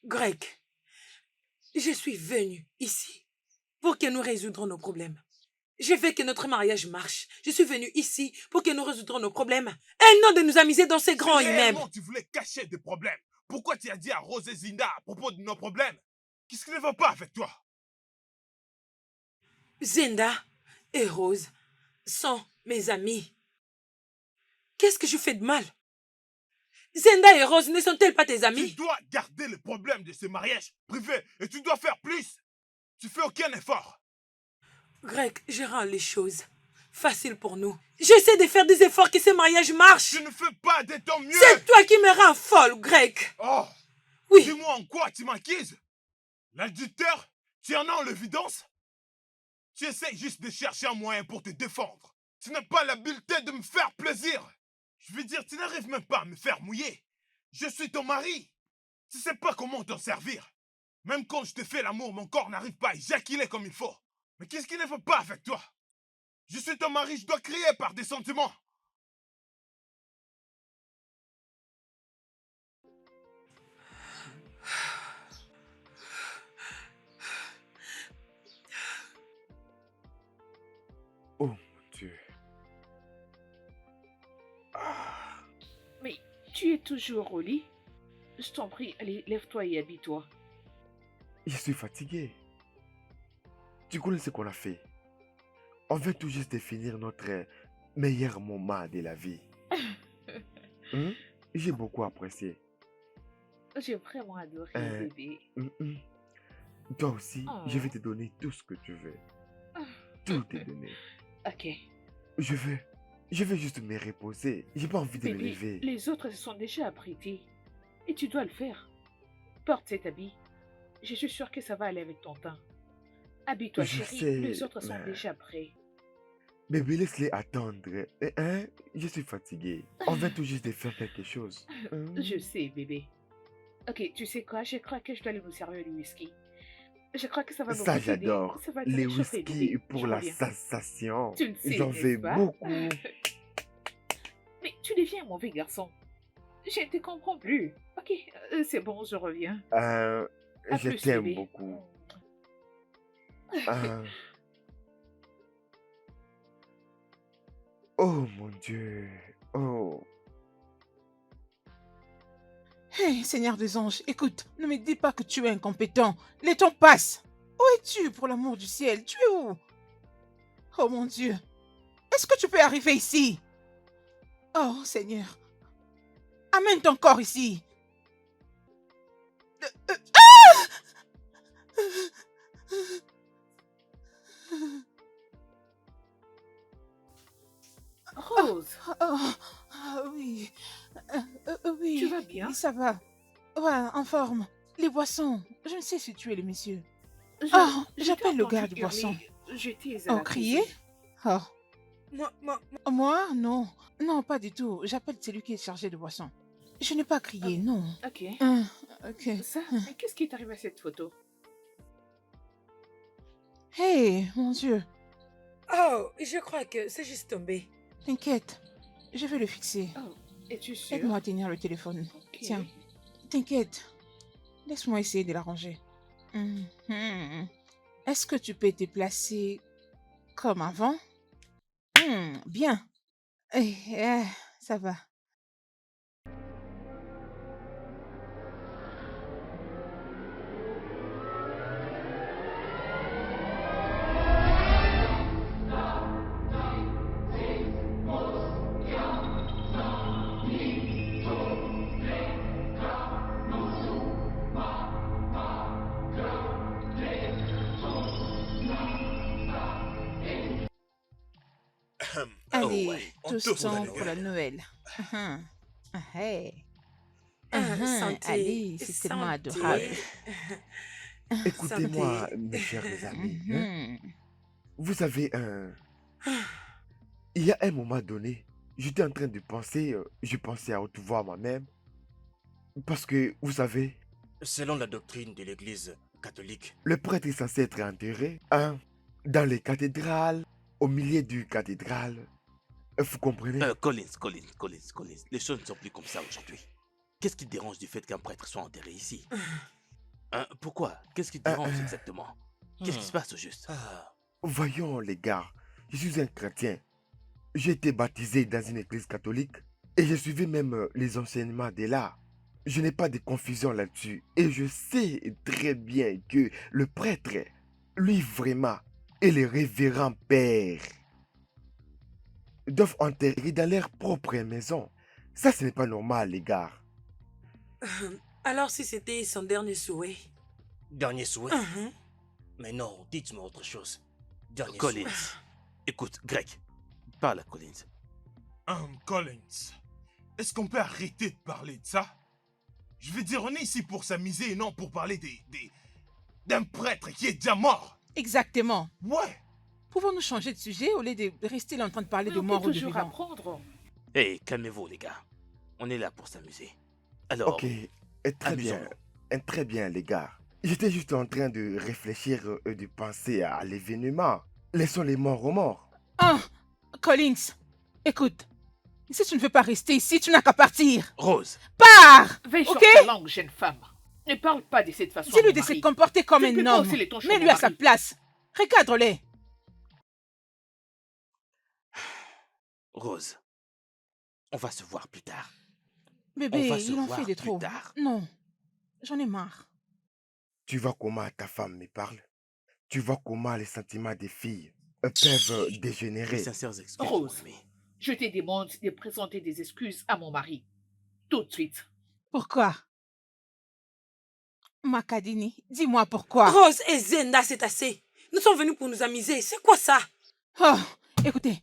Greg, je suis venue ici pour que nous résoudrons nos problèmes. Je veux que notre mariage marche. Je suis venue ici pour que nous résoudrons nos problèmes. Et non de nous amuser dans ces grands immeubles. Réellement, tu voulais cacher des problèmes. Pourquoi tu as dit à Rose et Zinda à propos de nos problèmes? Qu'est-ce qui ne va pas avec toi? Zenda et Rose sont mes amis. Qu'est-ce que je fais de mal? Zenda et Rose ne sont-elles pas tes Tu amis? dois garder le problème de ce mariage privé et tu dois faire plus. Tu fais aucun effort. Greg, je rends les choses faciles pour nous. J'essaie de faire des efforts que ce mariage marche. Tu ne fais pas de ton mieux. C'est toi qui me rends folle, Greg. Oh, Oui. dis-moi en quoi tu m'accuses? L'adultère, tu en as en l'évidence? Tu essaies juste de chercher un moyen pour te défendre. Tu n'as pas l'habileté de me faire plaisir. Je veux dire, tu n'arrives même pas à me faire mouiller. Je suis ton mari. Tu sais pas comment t'en servir. Même quand je te fais l'amour, mon corps n'arrive pas à éjaculer comme il faut. Mais qu'est-ce qui ne va pas avec toi? Je suis ton mari, je dois crier par des sentiments. Oh mon Dieu. Mais tu es toujours au lit? Je t'en prie, allez, lève-toi et habille-toi. Je suis fatigué. Tu connais ce qu'on a fait. On vient tout juste de finir notre meilleur moment de la vie. J'ai beaucoup apprécié. J'ai vraiment adoré, bébé. Toi aussi, Oh. je vais te donner tout ce que tu veux. Tout te donner. Ok. Je veux Je veux juste me reposer. J'ai pas envie de me Bébé, lever. les autres se sont déjà apprêtés. Et tu dois le faire. Porte cet habit. Je suis sûre que ça va aller avec ton teint. Habille-toi, Je chérie. sais, Les autres sont mais... déjà prêts. Bébé, laisse-les attendre. Hein? Je suis fatigué. On vient tout juste de faire quelque chose. Je sais, bébé. Ok, tu sais quoi? Je crois que je dois aller nous servir du whisky. Je crois que ça va Ça, beaucoup t'aider. j'adore. Ça va te Les réchauffer, whisky bébé. pour Je la reviens. sensation. Tu le sais, J'en n'est-ce veux pas? beaucoup. Mais tu deviens un mauvais garçon. Je ne te comprends plus. Ok, c'est bon, je reviens. À Je plus, t'aime bébé. beaucoup. Euh, Oh mon Dieu. Oh. Hé, Seigneur des anges, écoute, ne me dis pas que tu es incompétent. Les temps passent. Où es-tu, pour l'amour du ciel? Tu es où? Oh mon Dieu. Est-ce que tu peux arriver ici? Oh Seigneur. Amène ton corps ici. Rose, Oui. Oui. tu vas bien? Oui, ça va. Ouais, en forme. Les boissons. Je ne sais si tu es le monsieur. Je- Oh, je t'ai j'appelle le entendu gars du hurler. boisson. J'étais à Oh, la crier? cuisine. Oh. Moi, Moi, non. Non, pas du tout. J'appelle celui qui est chargé de boissons. Je n'ai pas crié, non. Ok. Ok. Ça, mais qu'est-ce qui est arrivé à cette photo? Hey, mon Dieu. oh, je crois que c'est juste tombé. T'inquiète. Je vais le fixer. Oh, es-tu sûr? Aide-moi à tenir le téléphone. Ok. Tiens. T'inquiète. Laisse-moi essayer de l'arranger. Mhm. Est-ce que tu peux te placer comme avant? Bien. Ça va. Allez, ouais, on tous tourne la temps pour la Noël. Noël. Hey. Santé. Allez, c'est tellement Santé. adorable. Écoutez-moi, Santé. mes chers amis. Hein. Mhm. Vous savez, il y a un moment donné, j'étais en train de penser, je pensais à haute voix moi-même. Parce que, vous savez, Selon la doctrine de l'Église catholique, le prêtre est censé être enterré dans les cathédrales, au milieu du cathédrale. Vous comprenez? Collins. Les choses ne sont plus comme ça aujourd'hui. Qu'est-ce qui te dérange du fait qu'un prêtre soit enterré ici? Pourquoi? Qu'est-ce qui te dérange exactement? Qu'est-ce qui se passe au juste? ah, Voyons les gars, je suis un chrétien. J'ai été baptisé dans une église catholique et je suivais même les enseignements de là. Je n'ai pas de confusion là-dessus et je sais très bien que le prêtre, lui vraiment, et le révérend père doivent enterrer dans leur propre maison. Ça, ce n'est pas normal, les gars. Alors si c'était son dernier souhait. dernier souhait. Mhm. Mais non, dites-moi autre chose. Dernier Collins. souhait. Écoute, Greg, parle à Collins. Collins, est-ce qu'on peut arrêter de parler de ça? Je veux dire, on est ici pour s'amuser et non pour parler d'un prêtre qui est déjà mort. Exactement. Ouais. Pouvons-nous changer de sujet au lieu de rester là en train de parler Mais de on mort peut ou de toujours vivant? apprendre. Hey, calmez-vous, les gars. On est là pour s'amuser. Alors, Ok, très bien. amusons-nous. Très bien, les gars. J'étais juste en train de réfléchir et de penser à l'événement. Laissons les morts aux morts. Collins, écoute. Si tu ne veux pas rester ici, tu n'as qu'à partir. Rose, Pars! Veille sur Ok? ta langue, jeune femme. Ne parle pas de cette façon. à Dis-lui mon de se mari. comporter comme Tu ne peux un pas homme. hausser les tons sur Mets-lui mon à sa mari. place. Recadre-les. Rose, on va se voir plus tard. Bébé, On va se il en voir fait de plus trop. tard. Non, j'en ai marre. Tu vois comment ta femme me parle? Tu vois comment les sentiments des filles peuvent Mes dégénérer? sincères excuses, mon Rose, ami. je te demande de présenter des excuses à mon mari. Tout de suite. Pourquoi? Makadini, dis-moi pourquoi. Rose et Zenda, c'est assez. Nous sommes venus pour nous amuser. C'est quoi ça? Oh, écoutez,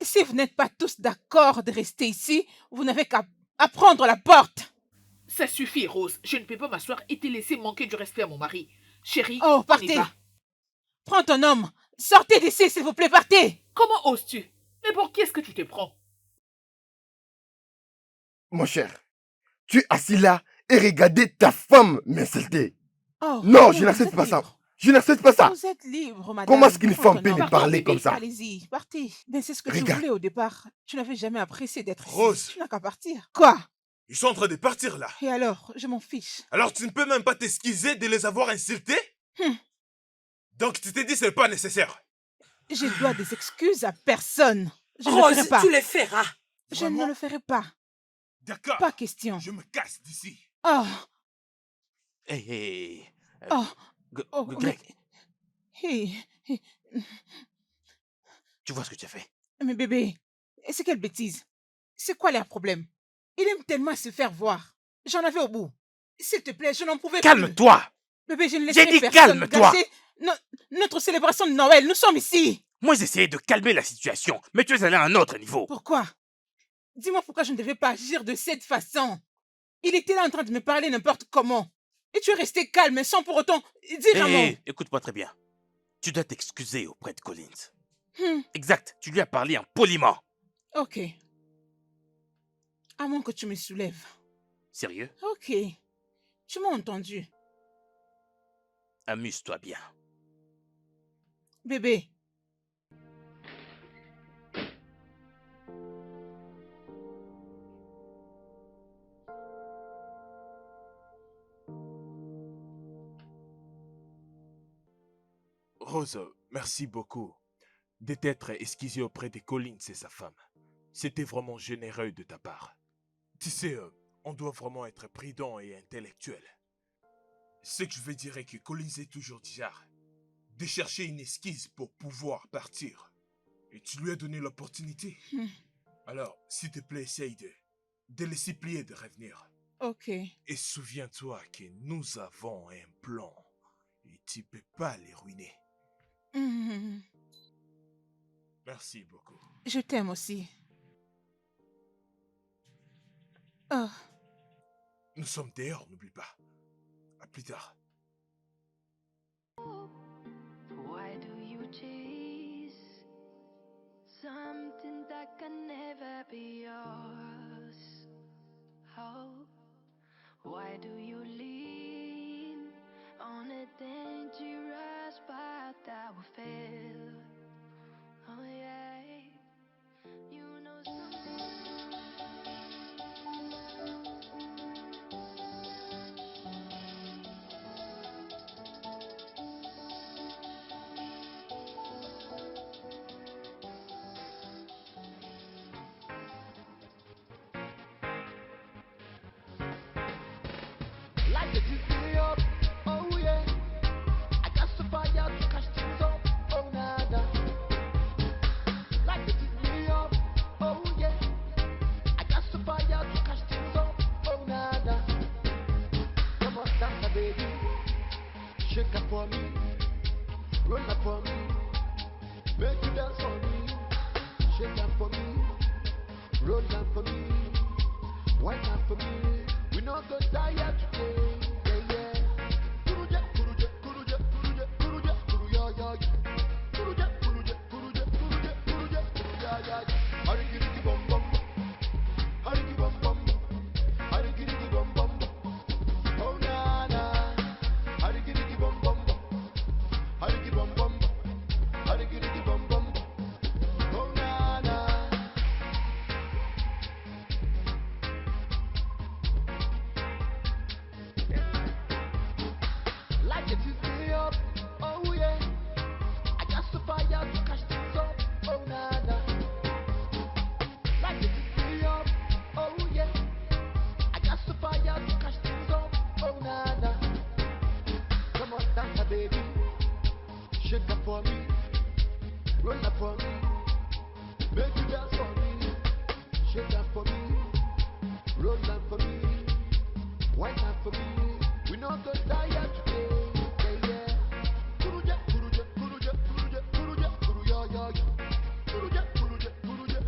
Si vous n'êtes pas tous d'accord de rester ici, vous n'avez qu'à prendre la porte. Ça suffit, Rose. Je ne peux pas m'asseoir et te laisser manquer du respect à mon mari. Chérie, Oh, on y partez. va. Prends ton homme. Sortez d'ici, s'il vous plaît, partez. Comment oses-tu? Mais pour qui est-ce que tu te prends? Mon cher, tu es assis là et regardez ta femme m'insulter. Oh, Non, oh, je vous n'accepte êtes pas ça. libre. Je n'accepte pas ça. Vous êtes libre, madame. Comment est-ce qu'une Prends femme ton peut me homme. parler comme ça? Allez-y, partez. Mais c'est ce que tu Regarde. voulais au départ. Tu n'avais jamais apprécié d'être ici. Rose. Tu n'as qu'à partir. Quoi? Ils sont en train de partir là. Et alors, je m'en fiche. Alors tu ne peux même pas t'excuser de les avoir insultés? Hum. Donc tu t'es dit c'est pas nécessaire. Je dois des excuses à personne. Je ne le ferai Rose, pas. tu les feras. Je Vraiment? ne le ferai pas. D'accord. Pas question. Je me casse d'ici. Oh, Hey, hey, oh, G- oh, Greg, mais... tu vois ce que tu as fait? Mais bébé, c'est quelle bêtise? C'est quoi leur problème? Il aime tellement se faire voir. J'en avais au bout. S'il te plaît, je n'en pouvais plus. Calme-toi! Bébé, je ne J'ai laisserai dit personne calme-toi. gâcher notre célébration de Noël. Nous sommes ici. Moi, j'essayais de calmer la situation, mais tu es allé à un autre niveau. Pourquoi? Dis-moi pourquoi je ne devais pas agir de cette façon. Il était là en train de me parler n'importe comment. Et tu es resté calme sans pour autant dire un mot. Hé, écoute-moi très bien. Tu dois t'excuser auprès de Collins. Hmm, Exact, tu lui as parlé impoliment. ok. À moins que tu me soulèves. Sérieux? Ok. Tu m'as entendu. Amuse-toi bien. Bébé. Rose, merci beaucoup de t'être excusé auprès de Collins et sa femme. C'était vraiment généreux de ta part. Tu sais, on doit vraiment être prudent et intellectuel. Ce que je veux dire est que Collins est toujours du genre de chercher une excuse pour pouvoir partir. Et tu lui as donné l'opportunité. Hmm. Alors, s'il te plaît, essaye de le supplier de revenir. Ok. Et souviens-toi que nous avons un plan. Et tu peux pas les ruiner. Hmm. Merci beaucoup. Je t'aime aussi. Oh. Nous sommes dehors, n'oublie pas. À plus tard. Why do you chase something that can never be yours? Oh, why do you lean on a dangerous path that will fail? Oh yeah, you know something. Like the me up, oh yeah. I got some fire to catch things up, oh nada. Like the me up, oh yeah. I got some fire to catch things up, oh nada. Come on, dance, baby. Shake up for me, roll up for me, make you dance for me. Shake up for me, roll up for me, wine up for me. We not go tired today, yeah, yeah. Kuruja, kuruja, kuruja, kuruja, kuruja, kuruja, ya, ya. Kuruja, kuruja, kuruja, kuruja, kuruja, kuruja, ya, ya. Hariki, riki, bum, bum. Hariki, bum, bum. Hariki, riki, bum, bum. Oh, na, na. Hariki, riki, bum, bum. Hariki, bum, bum. Hariki, riki, bum, bum. Oh, na, na. Like it is me up, oh yeah. I got some fire to catch things up, oh nada. Like it is me up, oh yeah. I got some fire to catch things up, oh nada. Come on, dance, baby. Shake up for me, roll up for me, make you dance for me. Shake up for me, roll up for me, wine up for me. We not go tired today, yeah, yeah. Kuruja, kuruja, kuruja, kuruja, kuruja, kuruja, ya, ya. Kuruja, kuruja, kuruja,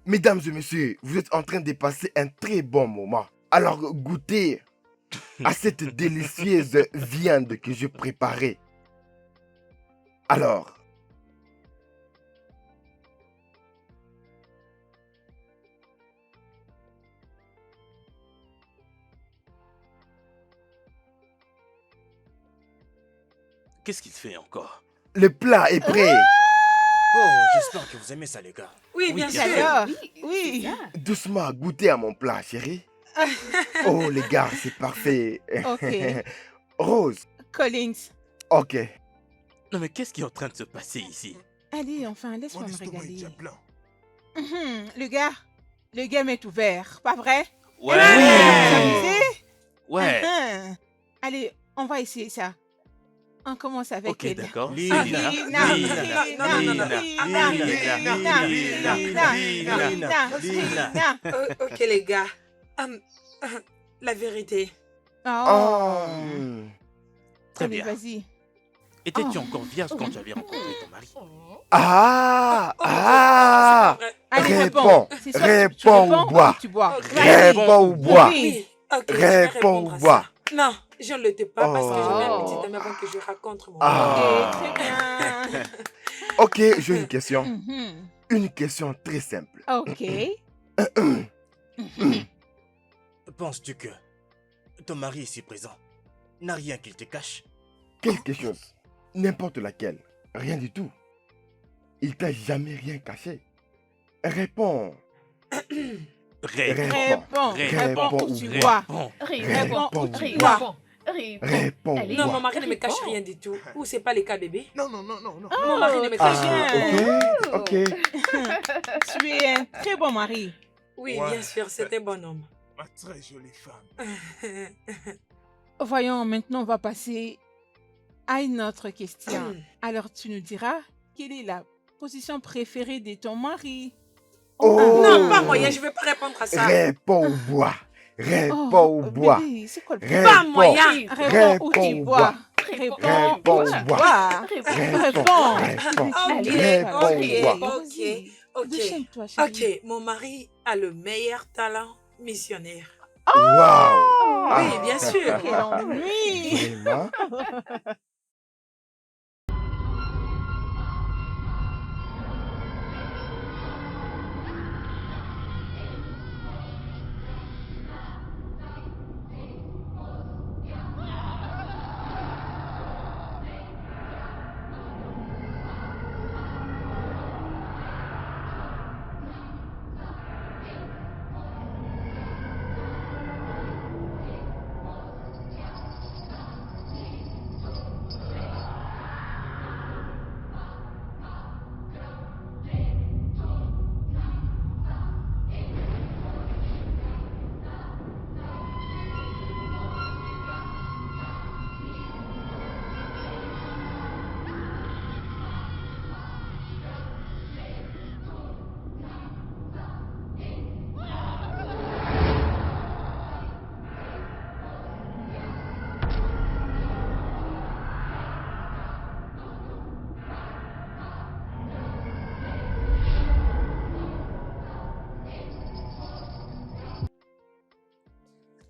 Mesdames et messieurs, vous êtes en train de passer un très bon moment. Alors goûtez à cette délicieuse viande que j'ai préparée. Alors, Qu'est-ce qu'il fait encore? le plat est prêt. Oh, j'espère que vous aimez ça, les gars. Oui, bien sûr. J'adore. Oui, Oui. c'est ça. Doucement, goûtez à mon plat, chérie. Oh, les gars, c'est parfait. Ok. Rose, Collins. ok. Non mais qu'est-ce qui est en train de se passer ici? Allez, enfin, laisse-moi Mon me estomac est régaler. déjà plein. Le game est ouvert, pas vrai? Ouais. Vous amusez? Ouais. Allez, on va essayer ça. On commence avec Ok, elle. d'accord. Lina. Lina, Lina. Lina. Ok, les gars. La vérité. Oh. Très Allez, bien. vas-y. Étais-tu encore vierge quand tu avais rencontré ton mari? Ah, Oh, ah. c'est vrai. Allez, Réponds. réponds. C'est soit tu Réponds réponds ou bois. tu bois. Ok. Vas-y. Réponds ou bois. Oui. Oui, ok, je vais Réponds répondre à ou bois. ça. Non, je ne l'étais pas parce que je mets un Oh. petit ami avant que je raconte mon Ah. Ok, très bien. Ok, j'ai une question. Mhm. Une question très simple. Ok. Penses-tu que ton mari ici présent n'a rien qu'il te cache? Quelque chose. N'importe laquelle. Rien du tout. Il t'a jamais rien caché. Réponds. Réponds. Réponds. Réponds ou ou tu bois. bois. Réponds ou ou tu bois. bois. Réponds. Allez. ou Non, bois. mon mari ne me cache Réponds. rien du tout. Ou c'est pas le cas, bébé? Non, non, non, non, non. Mon mari ne me cache Ah, rien. ok, ok. Tu es un très bon mari. Oui, Ouais. bien sûr, c'est un bon homme. Ma très jolie femme. Voyons, maintenant on va passer à une autre question. Alors tu nous diras quelle est la position préférée de ton mari. Oh. Non, pas moyen, je ne vais pas répondre à ça. Réponds ou bois. Réponds ou Oh, bois. bébé, c'est quoi le problème? Pas moyen. Réponds ou tu Réponds ou bois. Réponds Réponds ou ou tu bois. bois. Réponds. Réponds. Ok, Réponds ou bois. ok, ok. Déchaîne-toi, chérie. Ok, mon mari a le meilleur talent missionnaire. Wow. Oui, bien sûr. Quel ennui. Vraiment?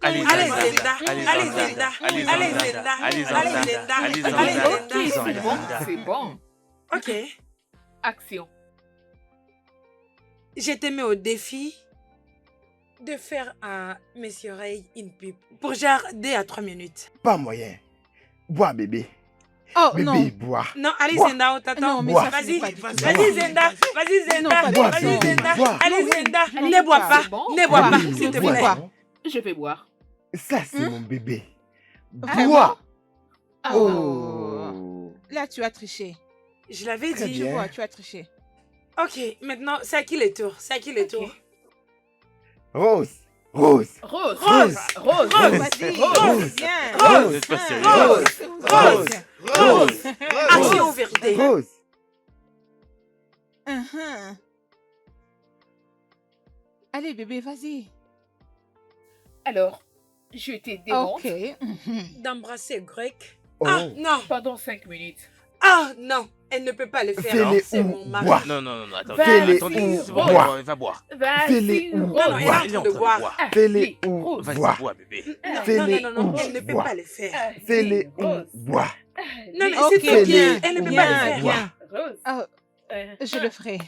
Allez, Allez, Zenda. Zenda. Allez, Allez, Zenda. Zenda. Allez, Allez, Zenda. Zenda. Allez, Allez, Zenda. Zenda. Allez, Allez, Zenda. Zenda. Ok, c'est Zenda. bon, c'est bon. Ok. Action. Je te mets au défi de faire à mes oreilles une pub pour genre 2 à 3 minutes. Pas moyen. Bois, bébé. Oh Bébé, non. bois. Non, allez, Bois. Zenda, on t'attend. Non, mais Bois. ça Vas-y, c'est pas du tout. vas-y, Zenda. Vas-y, Non, Zenda. pas Bois, du Vas-y, tout. Zenda. bois. Allez, Non, Zenda. non, Ne bois pas. pas. C'est bon. Ne bois Bois. pas, s'il te Bois. plaît. Bois. Je vais boire. Ça, c'est mon bébé. Vraiment? Bois. Oh. Oh. Là, tu as triché. Je l'avais Très dit. Tu bien. vois, tu as triché. Ok, maintenant, c'est à qui le tour? C'est à qui le Ok. tour? Rose. Rose. Rose. Rose. Rose. Rose. Vas-y. Rose. Viens. Rose. Vous êtes pas sérieux. Rose. Rose. Action ou vérité? Rose. Uh-huh. Allez, bébé, vas-y. Alors, je te demande Ok. Mhm. D'embrasser grec. Oh. Ah, non. pendant 5 minutes. Ah non, elle ne peut pas le faire. Fais-les C'est ou mon mari. bois. Non, non, non, non, attendez. Fais-les Attendez, ou c'est bon, bois. va boire. Fais-les ou Non, non, elle est bois. en Il est train en de train de boire. boire. Fais-les ou Vas-y, bois. bois, bébé. Non, non, Fais-les non, non, non, ou elle ne peut bois. pas le faire. Fais-les ou bois. Non, mais Ok, c'est Fais-les tranquille, elle ne peut pas le bien, faire. bien. Rose. Ah, je le ferai.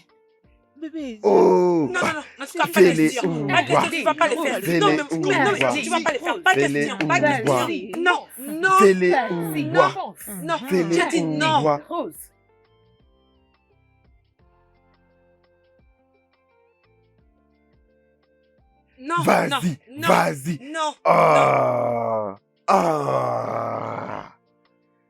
Bébé, Oh, Non, non, non, non, tu vas pas fais-les question. ou Pas bois. question, tu vas pas le faire. Fais-les Non, mais, ou mais non, mais bois. tu vas pas le faire. Pas Fais-les question, ou pas bois. question. Non, non, Fais-les ou bois. non. Fais-les J'ai dit ou non. bois. Rose. Non, non, Vas-y, non, vas-y. non, non. Ah, ah.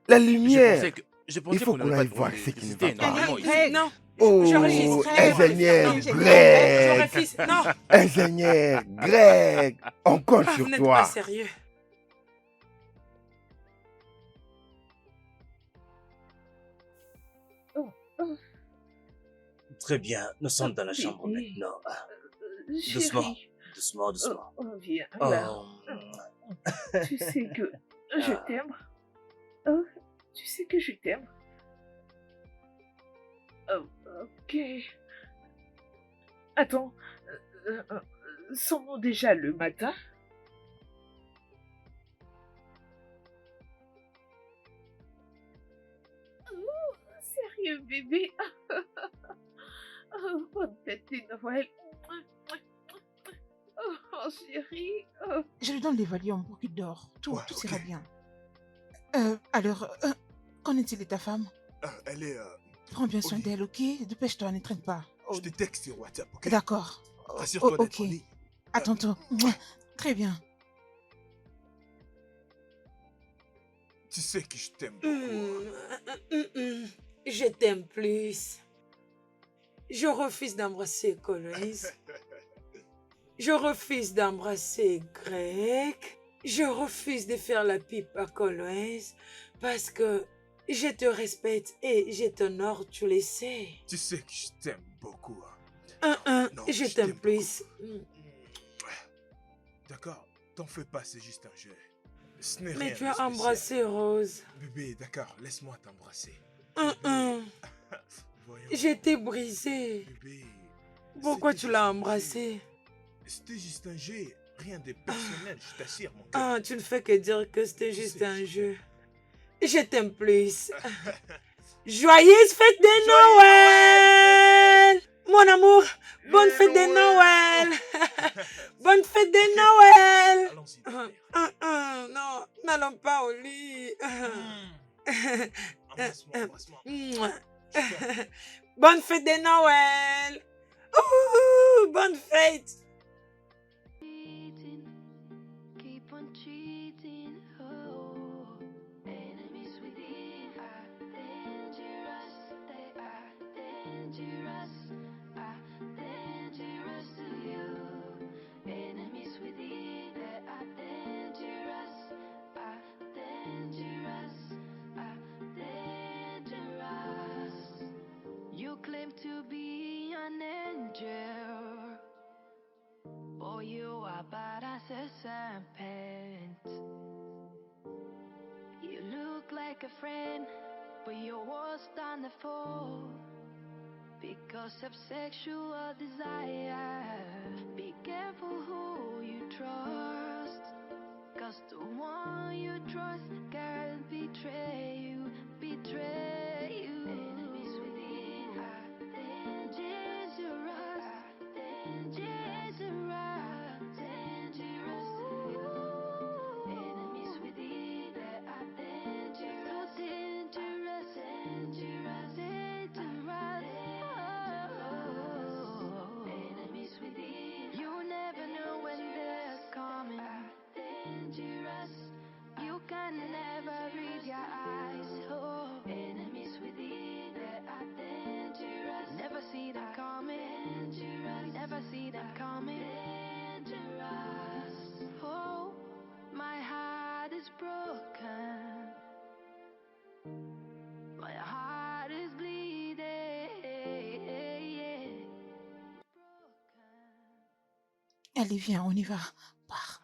La lumière. Je pensais Il faut qu'on qu'on n'aurait pas aille de voir problème ce qui ne d'électricité, va pas. normalement, Greg. ici. Non. Oh, Je refuse. ingénieur Non. Je Greg. refuse. Non. Ingénieur Greg. On compte Ah, vous sur n'êtes toi. pas sérieux. Très bien, nous sommes dans la chambre Bébé. maintenant. Doucement, Chérie. doucement, doucement. Viens là. Oh, Tu sais que je t'aime. Oh, tu sais que je t'aime. Oh, ok. Attends, sommes-nous déjà le matin? Oh, sérieux, bébé? Oh, bonne fête de Noël. Oh, chérie. Oh. je lui donne les Valium pour qu'il dort. Tout Ouais, ok. ira bien. Alors, qu'en est-il de ta femme? Elle est... Prends bien soin Oui. d'elle, ok? Dépêche-toi, ne traîne pas. Oh, Je te texte sur WhatsApp, ok? d'accord. Oh, Rassure-toi oh, d'être ok. en ligne. À tantôt. Mouah. Très bien. Tu sais que je t'aime beaucoup. Je t'aime plus. Je refuse d'embrasser Coloïse. Je refuse d'embrasser Greg. Je refuse de faire la pipe à Coloïse parce que je te respecte et je t'honore, tu le sais. Tu sais que je t'aime beaucoup. Hein. Non, Je t'aime beaucoup. plus. D'accord, t'en fais pas, c'est juste un jeu. Ce n'est Mais rien tu de as spécial. embrassé Rose. Bébé, d'accord, laisse-moi t'embrasser. Voyons. Je t'ai brisé. Bébé, Pourquoi c'était tu l'as juste un jeu. embrassé? C'était juste un jeu, rien de personnel, je t'assure, mon cœur. Ah, tu ne fais que dire que c'était juste un jeu. Je t'aime plus. Joyeuse fête de Noël! Mon amour, bonne fête de Noël! Bonne fête de Noël! Allons-y, bébé. Non, n'allons pas au lit. Embrasse-moi, embrasse-moi. Bonne fête de Noël! Ouh, bonne fête! Cheating, keep on cheating. Oh, enemies within are dangerous. They are dangerous. Are dangerous to you. Enemies within they are dangerous. Are dangerous. Are dangerous. You claim to be an angel. Oh, you are bad as a serpent. You look like a friend, but you're worse than a foe. Because of sexual desire, be careful who you trust. Cause the one you trust can betray you, betray you. Enemies within are dangerous, dangerous, dangerous to you. Enemies within they are dangerous, dangerous, dangerous, dangerous. Enemies within you never know when they're coming. Dangerous, you can never read your eyes. Oh, enemies within they are dangerous. Never see them coming. Dangerous, never see them coming. Dangerous. Oh, my heart is broken. My heart is bleeding. Allez, viens, on y va. Pars.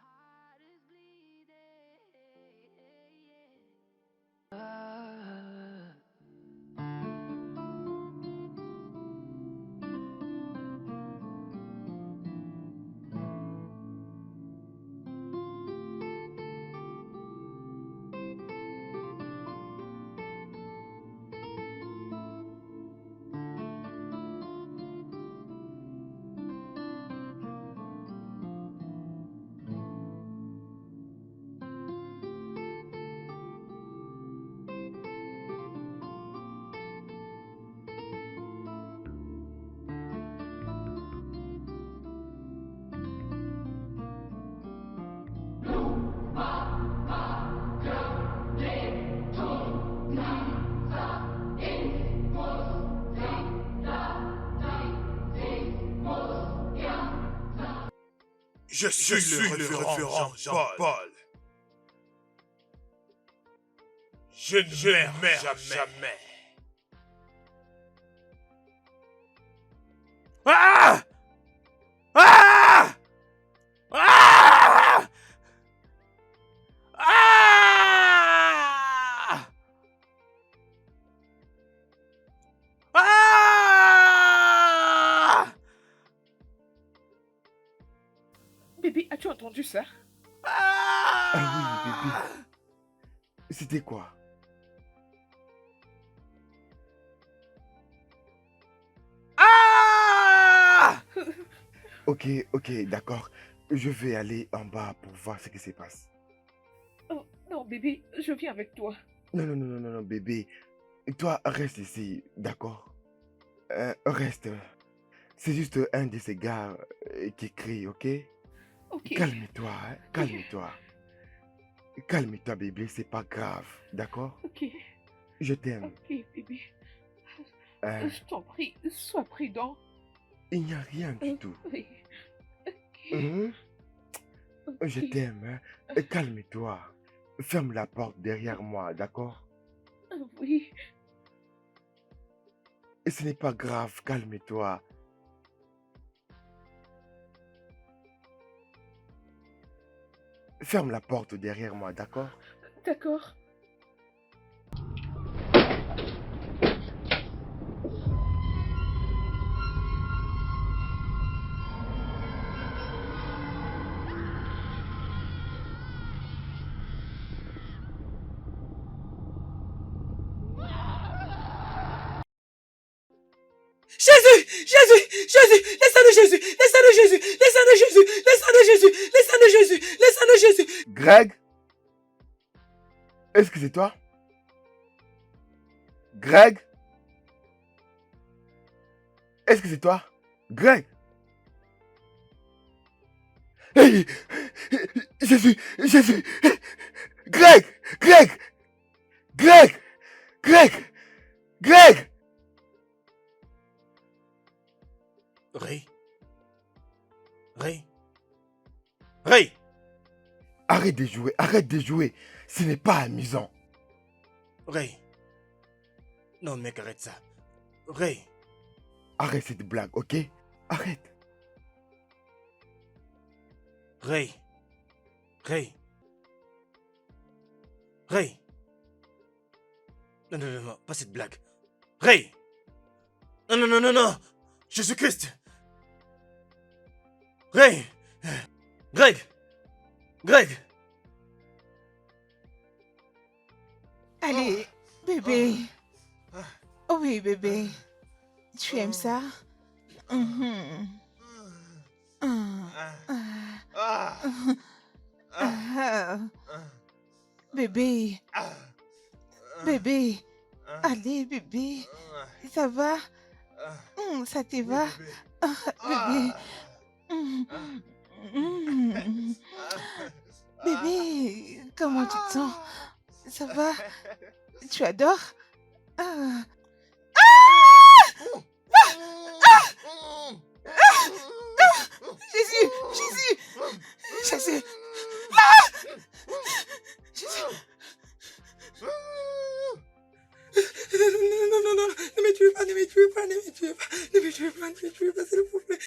Je suis le révérend Jean-Paul. Je ne meurs jamais. Ah! Ah! Ah! Ah! Ah! Bébé, as-tu entendu ça? Ah oui, bébé. C'était quoi? Ah! Ok, d'accord. Je vais aller en bas pour voir ce qui se passe. Oh, non, bébé, je viens avec toi. Non, bébé. Toi, reste ici, d'accord? Reste. C'est juste un de ces gars qui crie, ok? Ok. Calme-toi, hein, calme-toi. Calme-toi, bébé, c'est pas grave, d'accord? Ok. Je t'aime. Ok, bébé. Hein, Je t'en prie, sois prudent. il n'y a rien du tout. Oui. Ok. Hein? Je Ok. t'aime, hein. Calme-toi. Ferme la porte derrière moi, d'accord? Oui. Et ce n'est pas grave, calme-toi. Ferme la porte derrière moi, d'accord? D'accord. Jésus! Jésus! Jésus! Le sang de Jésus! Le sang de Jésus! Le sang de Jésus! Le sang de Jésus! Le sang de Jésus! Le sang de Jésus! Greg? Est-ce que c'est toi? Greg? Est-ce que c'est toi? Greg? Hey! Jésus! Jésus! Greg! Greg! Greg! Greg! Greg! Ray? Ray? Ray! Arrête de jouer, arrête de jouer. Ce n'est pas amusant. Ray! Non, mec, arrête ça. Ray! Arrête cette blague, ok? Arrête. Ray! Ray! Ray! Non, non, non, non, pas cette blague. Ray! Non, non, non, non, non! Jésus-Christ! Ray! Greg! Greg! Allez, bébé. Oh oui, bébé. Tu aimes ça? Mhm. Ah. Bébé. Bébé. Allez, bébé. Ça va? Ça te va? Bébé. Bébé, comment tu te sens? Ça va? Tu adores? Ah. Jésus! Jésus! Jésus! Jésus! Non, ne me tuez pas, ne me tuez pas, ne me tuez pas, ne me tuez pas, ne me tuez pas, s'il vous plaît.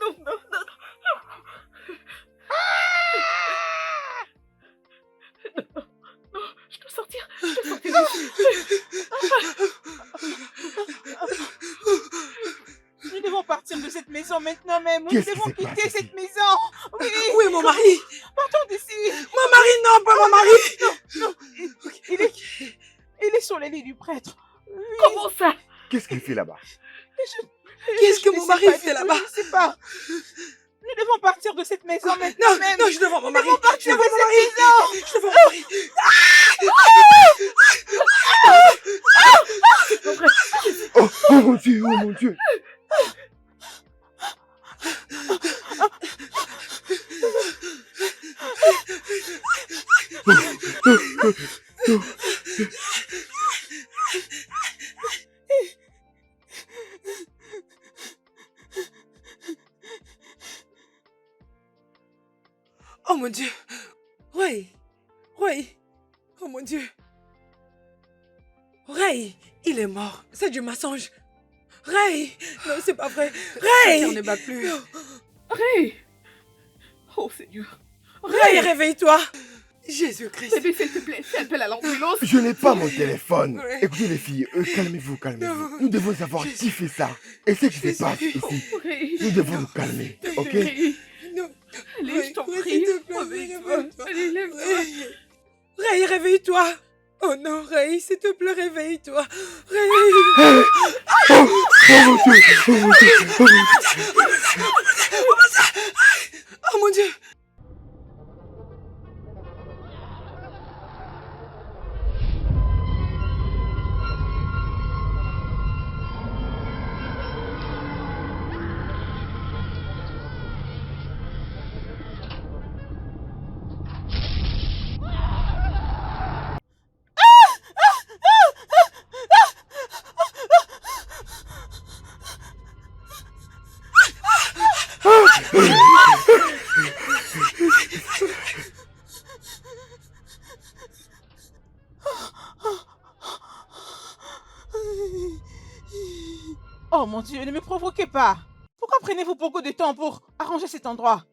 Non, non, non, non. Non, non, je dois sortir d'ici. Nous devons partir de cette maison maintenant même. Nous Qu'est-ce qui devons se passe quitter ici? cette maison. Oui. Où est mon mari? Partons d'ici. Mon mari, non, pas mon mari! Non. Il est sur les lits du prêtre. Oui. Comment ça? Qu'est-ce qu'il fait là-bas? Qu'est-ce que Je ne mon sais mari pas fait du tout, là-bas? Je ne sais pas. Nous devons partir de cette maison maintenant Non, même. non, je devant mon mari. Nous devons Je partir de devant mon mari. cette maison. Je devant mon mari. Oh mon Dieu, oh mon Dieu. Oh mon Dieu. Ray. Ray. Oh mon Dieu. Ray, il est mort. C'est du mensonge. Ray. Non, c'est pas vrai. Ray. Son cœur ne bat plus. Ray. Oh Seigneur. Ray, réveille-toi. Jésus-Christ. Bébé, s'il te plaît, fais appel à l'ambulance. Je n'ai pas mon téléphone. Ouais. Écoutez les filles, calmez-vous, calmez-vous. Non. Nous devons savoir qui fait ça. Et ce qui se Jésus. passe ici. Ray. Nous devons nous calmer, ok? Ray. Non. Allez, je t'en Ray, prie. s'il te plaît, Réveille-toi. réveille-toi. Allez, lève-toi. Ray. Ray, réveille-toi. Oh non, Ray, s'il te plaît, réveille-toi. Ray. Oh mon Dieu, oh mon Dieu, oh mon Dieu. Oh mon Dieu. Oh mon Dieu, ne me provoquez pas. Pourquoi prenez-vous beaucoup de temps pour arranger cet endroit?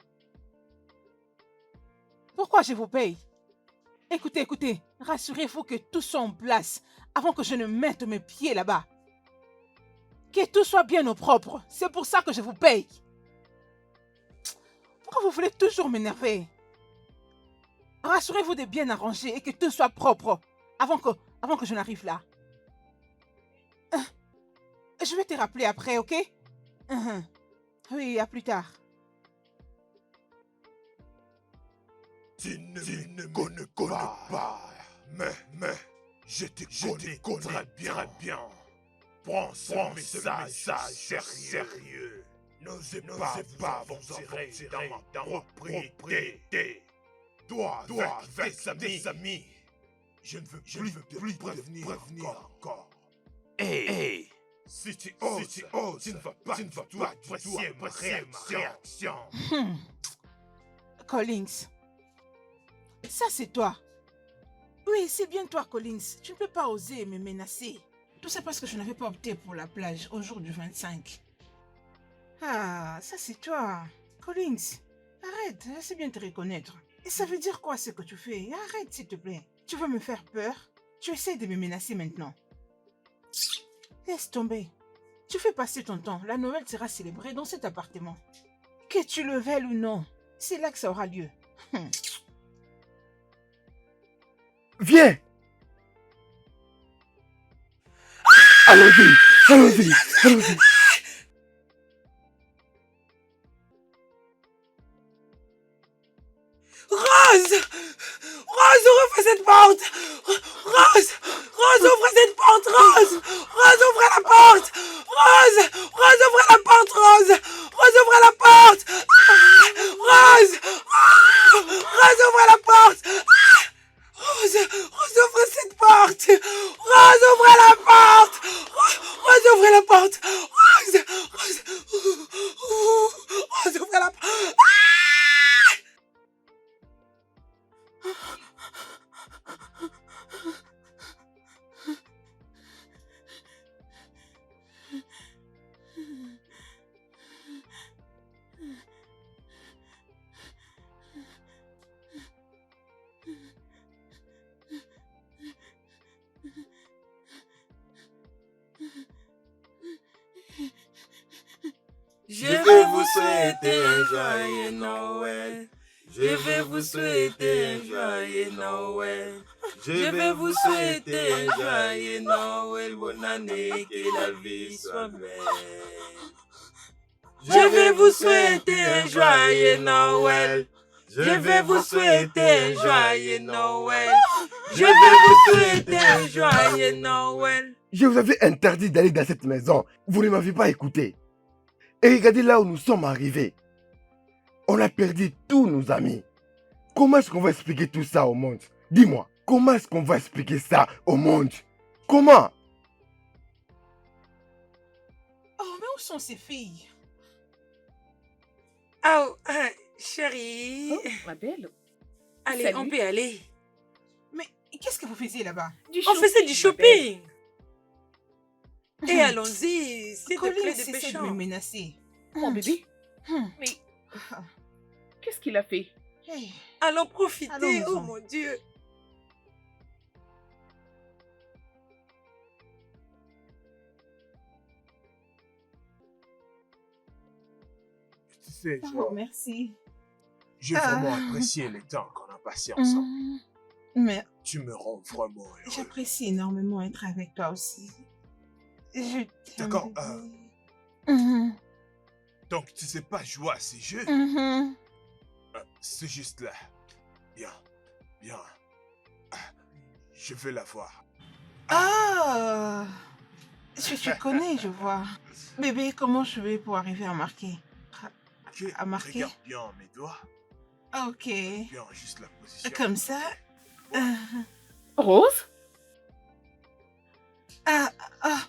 Pourquoi je vous paye? Écoutez, écoutez, rassurez-vous que tout soit en place avant que je ne mette mes pieds là-bas. Que tout soit bien au propre. C'est pour ça que je vous paye. Pourquoi vous voulez toujours m'énerver? Rassurez-vous de bien arranger et que tout soit propre avant que je n'arrive là. Je vais te rappeler après, ok? Oui, à plus tard. Tu ne me connais pas. Mais, je te connais très bien. Prends ce message sérieux. N'osez pas vous aventurer dans ma propriété. Toi, avec tes amis, je ne veux plus prévenir encore. Hey. Si tu oses, tu ne vas pas apprécier ma réaction. Collins, ça c'est toi. Oui, c'est bien toi, Collins. Tu ne peux pas oser me menacer. Tout ça parce que je n'avais pas opté pour la plage au jour du 25. Ah, ça c'est toi. Collins, arrête, je sais bien te reconnaître. Et ça veut dire quoi ce que tu fais? Arrête, s'il te plaît. Tu veux me faire peur? Tu essaies de me menacer maintenant. Laisse tomber. Tu fais passer ton temps. La Noël sera célébrée dans cet appartement. Que tu le veuilles ou non, c'est là que ça aura lieu. Viens. Allons-y, allons-y, allons-y. Rose! Rose, ouvre cette porte! Rose! Rose, ouvre cette porte! Rose! Rose, ouvre la porte! Rose! Rose, ouvre la porte! Rose! Rose, ouvre la porte! Rose! Rose, ouvre la porte! Rose! Rose, ouvre cette porte! Rose, ouvre la porte! Rose, ouvre la porte! Rose! Rose! Rose, ouvre la porte! Je vais vous souhaiter un joyeux Noël. Je vais vous souhaiter un joyeux Noël. Je vais vous souhaiter un joyeux Noël. Bonne année, que la vie soit belle. Je vais vous souhaiter un joyeux Noël. Je vais vous souhaiter un joyeux Noël. Je vais vous souhaiter un joyeux Noël. Je vous avais interdit d'aller dans cette maison. Vous ne m'avez pas écouté. Et regardez là où nous sommes arrivés. On a perdu tous nos amis. Comment est-ce qu'on va expliquer tout ça au monde? Dis-moi, comment est-ce qu'on va expliquer ça au monde? Comment? Oh, mais où sont ces filles? Oh, Chérie. Oh, ma belle. Allez, Salut. on peut aller. Mais qu'est-ce que vous faisiez là-bas? On faisait du ma belle. shopping. Et allons-y, s'il te Colin, plaît, cessez de me dépêchons. menacer. Mon bébé. Hum. Mais qu'est-ce qu'il a fait? Hey, Allons profiter, allons-y. oh mon Dieu. Tu sais, Oh, genre, merci. j'ai Ah. vraiment apprécié les temps qu'on a passés ensemble. Mais Tu me rends vraiment heureux. j'apprécie énormément être avec toi aussi. Je t'aime. D'accord, bébé. Mhm, Donc, tu sais pas jouer à ces jeux? mhm. C'est juste là. Bien, bien. Ah, je vais la voir. Ah, tu connais, je vois. Bébé, comment je vais pour arriver à marquer? Ok, À marquer? regarde bien mes doigts. Ok. Bien, juste la position. Comme ça. Rose? Ah, ah.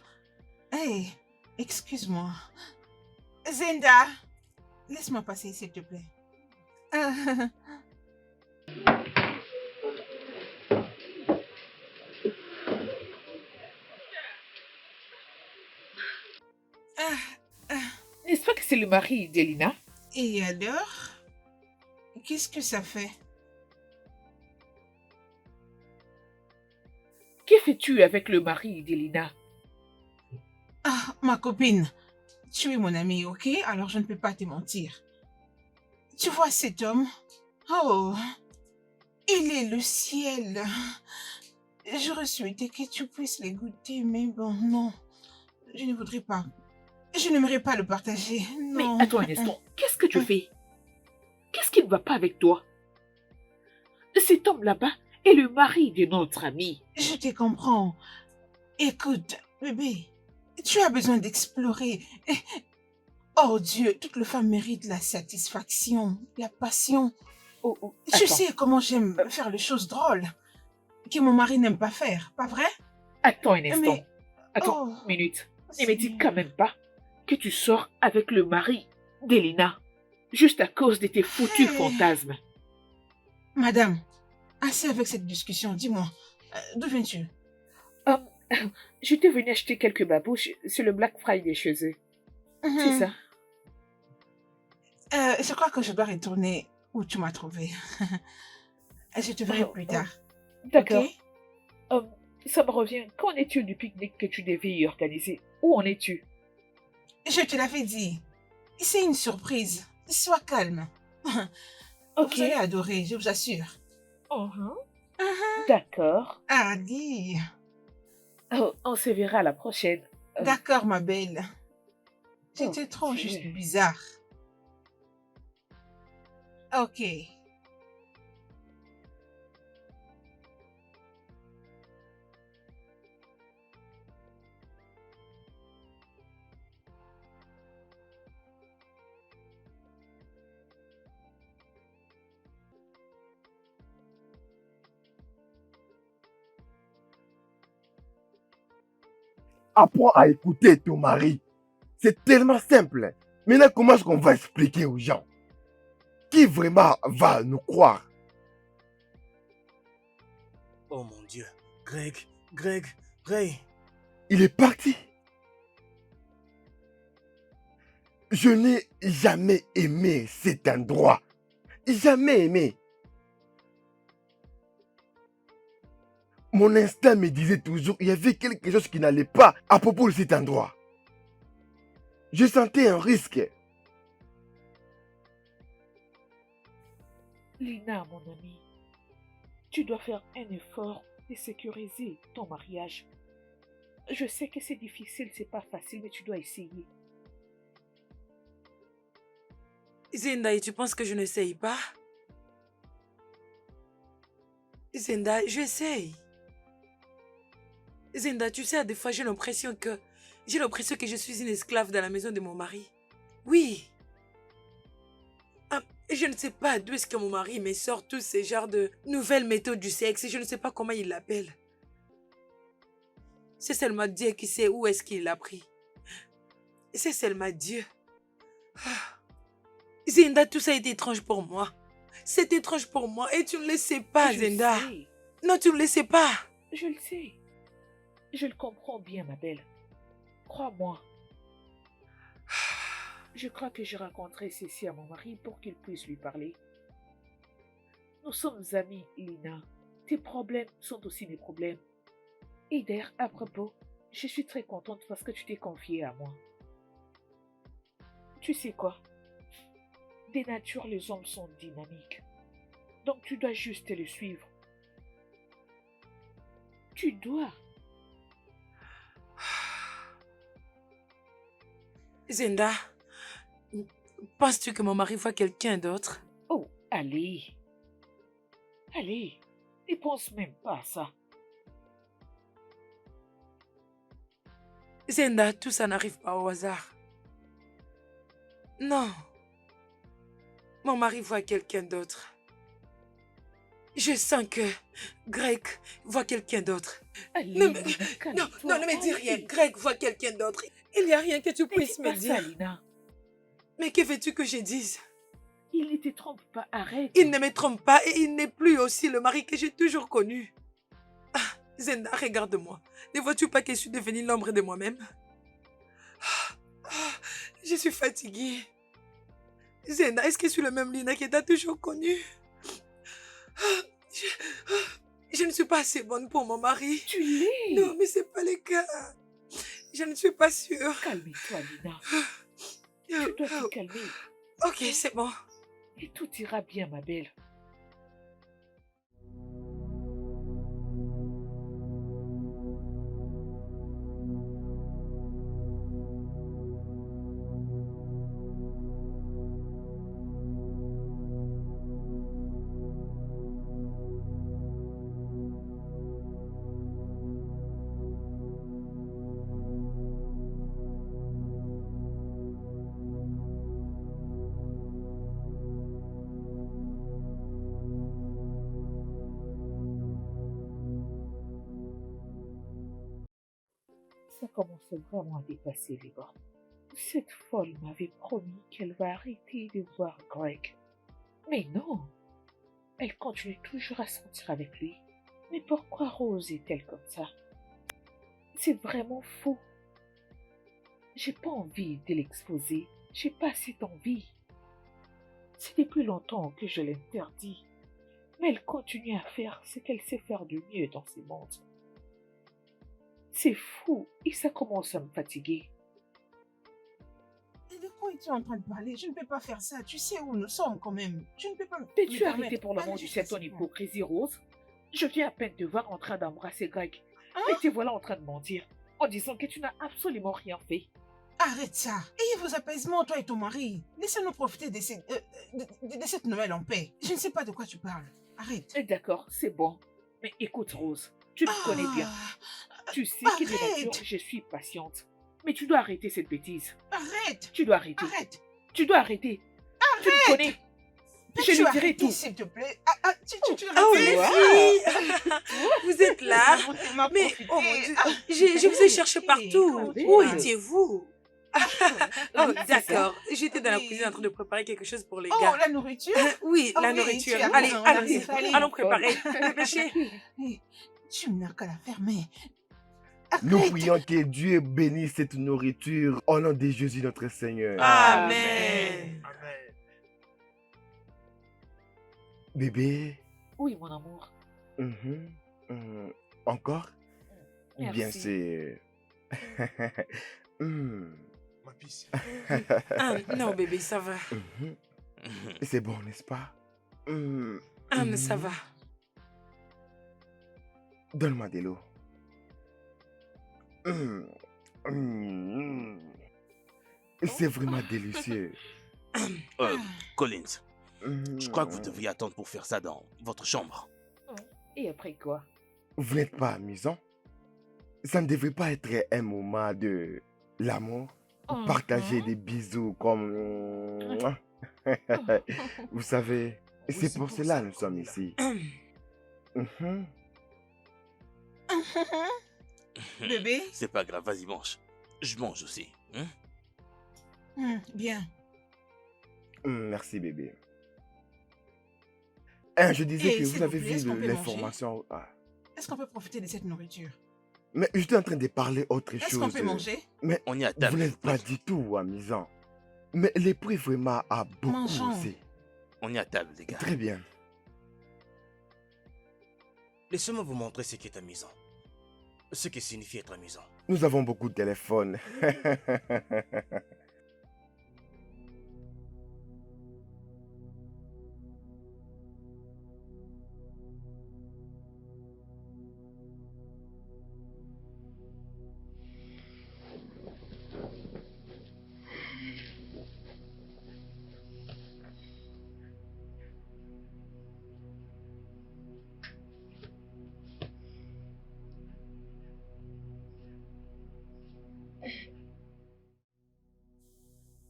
Hey, excuse-moi. Zenda, laisse-moi passer, s'il te plaît. Ah, N'est-ce pas que c'est le mari d'Elina? Et alors? Qu'est-ce que ça fait? Que fais-tu avec le mari d'Elina? Ah, ma copine, tu es mon amie, ok? Alors je ne peux pas te mentir. Tu vois cet homme? Oh, il est le ciel. J'aurais souhaité que tu puisses les goûter, mais bon, non. Je ne voudrais pas. Je n'aimerais pas le partager, Mais non. attends un instant, qu'est-ce que tu fais? Qu'est-ce qui ne va pas avec toi? Cet homme là-bas est le mari de notre ami. Je te comprends. Écoute, bébé, tu as besoin d'explorer. Oh Dieu, toute la femme mérite la satisfaction, la passion. Oh, oh, Tu attends. sais comment j'aime faire les choses drôles que mon mari n'aime pas faire, pas vrai? Attends un instant. Mais- Attends, oh, une minute. Ne me Seigneur. dis quand même pas que tu sors avec le mari d'Elina juste à cause de tes foutus Hey. fantasmes. Madame, assez avec cette discussion, dis-moi, d'où viens-tu? Je t'ai venu acheter quelques babouches sur le Black Friday chez eux. C'est ça. Je crois que je dois retourner où tu m'as trouvé. Je te verrai Oh, plus oh. tard. D'accord. Ok? Ça me revient. Qu'en es-tu du pique-nique que tu devais y organiser? Où en es-tu? Je te l'avais dit. C'est une surprise. Sois calme. Ok. Vous allez adorer, je vous assure. D'accord. Ah, dis. Oh, on se verra la prochaine. D'accord, ma belle. C'était Oh, trop Dieu. juste bizarre. Ok. Apprends à écouter ton mari. C'est tellement simple. Maintenant, comment est-ce qu'on va expliquer aux gens? Qui vraiment va nous croire? Oh mon Dieu. Greg, Ray. Il est parti. Je n'ai jamais aimé cet endroit. Jamais aimé. Mon instinct me disait toujours qu'il y avait quelque chose qui n'allait pas à propos de cet endroit. Je sentais un risque. Lina, mon amie, tu dois faire un effort de sécuriser ton mariage. Je sais que c'est difficile, c'est pas facile, mais tu dois essayer. Zenda, et tu penses que je n'essaye pas? Zenda, j'essaye. Zenda, tu sais, des fois, j'ai l'impression que je suis une esclave dans la maison de mon mari. Oui. Ah, je ne sais pas d'où est-ce que mon mari me sort tous ces genres de nouvelles méthodes du sexe. Je ne sais pas comment il l'appelle. C'est seulement Dieu qui sait où est-ce qu'il l'a pris. C'est seulement Dieu. Ah. Zenda, tout ça est étrange pour moi. C'est étrange pour moi et tu ne le sais pas, Je Zenda. sais, Non, tu ne le sais pas. je le sais. Je le comprends bien, ma belle. Crois-moi. Je crois que j'ai rencontré ceci à mon mari pour qu'il puisse lui parler. Nous sommes amis, Lina. Tes problèmes sont aussi mes problèmes. Et d'ailleurs, à propos, je suis très contente parce que tu t'es confiée à moi. Tu sais quoi? Des natures, les hommes sont dynamiques. Donc tu dois juste le suivre. Tu dois. Zenda, penses-tu que mon mari voit quelqu'un d'autre? Oh, allez. Allez, ne pense même pas à ça. Zenda, tout ça n'arrive pas au hasard. Non. Mon mari voit quelqu'un d'autre. Je sens que Greg voit quelqu'un d'autre. Allez, Non, Lina, non, calme-toi, ne me dis rien. allez. Greg voit quelqu'un d'autre. Il n'y a rien que tu Ne puisses dis me pas dire. ça, Lina. Mais que veux-tu que je dise? Il ne te trompe pas, arrête. Il ne me trompe pas et il n'est plus aussi le mari que j'ai toujours connu. Ah, Zenda, regarde-moi. Ne vois-tu pas que je suis devenue l'ombre de moi-même? Je suis fatiguée. Zenda, est-ce que je suis la même Lina que tu as toujours connue? Je ne suis pas assez bonne pour mon mari. Tu l'es. Non, mais c'est pas le cas. Je ne suis pas sûre. Calme-toi, Lina. Tu dois te calmer. Ok, c'est bon. Et tout ira bien, ma belle. Ça commence vraiment à dépasser les bornes. Cette folle m'avait promis qu'elle va arrêter de voir Greg. Mais non, elle continue toujours à sortir avec lui. Mais pourquoi Rose est-elle comme ça? C'est vraiment faux. J'ai pas envie de l'exposer. J'ai pas cette envie. C'est depuis longtemps que je l'interdis. Mais elle continue à faire ce qu'elle sait faire de mieux dans ce monde. C'est fou et ça commence à me fatiguer. Et de quoi es-tu en train de parler? Je ne peux pas faire ça. Tu sais où nous sommes quand même. Je ne peux pas me Peux-tu permettre. arrêter pour le Allez, moment de je fais cette ton ça. hypocrisie, Rose? Je viens à peine te voir en train d'embrasser Greg. Hein? Et te voilà en train de mentir, en disant que tu n'as absolument rien fait. Arrête ça. Ayez vos apaisements, toi et ton mari. Laissez-nous profiter de cette Noël en paix. Je ne sais pas de quoi tu parles. Arrête. D'accord, c'est bon. Mais écoute, Rose, tu me connais bien. Tu sais que de nature, Arrête. je suis patiente. Mais tu dois arrêter cette bêtise. Arrête. Tu dois arrêter. Arrête. Tu dois arrêter. Tu me connais. Je lui dirai tout. S'il te plaît. Tu Oh, répètes. les filles, vous êtes là? Mais, oh mon Dieu, je vous ai cherché partout. Où étiez-vous? Oh, d'accord. J'étais dans la cuisine en train de préparer quelque chose pour les Oh, gars. la nourriture? Oui, Oh la oui, nourriture. tu as Allez, raison, allons-y. allez. Allons préparer. Dépêchez. Tu n'as qu'à la fermer. Nous Arrête. prions que Dieu bénisse cette nourriture au nom de Jésus notre Seigneur. Amen. Amen. Bébé, Oui, mon amour. encore? Ou bien Merci. c'est... Ma pisse. Ah, non, bébé, ça va. C'est bon, n'est-ce pas? Ah, mais ça va. Donne-moi de l'eau. C'est vraiment délicieux. Collins, je crois que vous devriez attendre pour faire ça dans votre chambre. Et après quoi? Vous n'êtes pas amusant? Ça ne devrait pas être un moment de l'amour? Partager des bisous comme... Vous savez, c'est pour cela que nous sommes ici. Bébé? C'est pas grave, vas-y, mange. Je mange aussi. Hein? Bien. Merci, bébé. Hein, je disais Et que s'il vous vous avez plaît, vu est-ce qu'on peut manger? l'information. Ah. Est-ce qu'on peut profiter de cette nourriture? Mais j'étais en train de parler autre Est-ce qu'on chose. peut manger? Mais On est à vous table. n'êtes pas du tout amusant. Mais les prix vraiment a beaucoup Mangeons. aussi. On est à table, les gars. Très bien. Laissez-moi vous montrer ce qui est amusant. Ce qui signifie être amusant. Nous avons beaucoup de téléphones.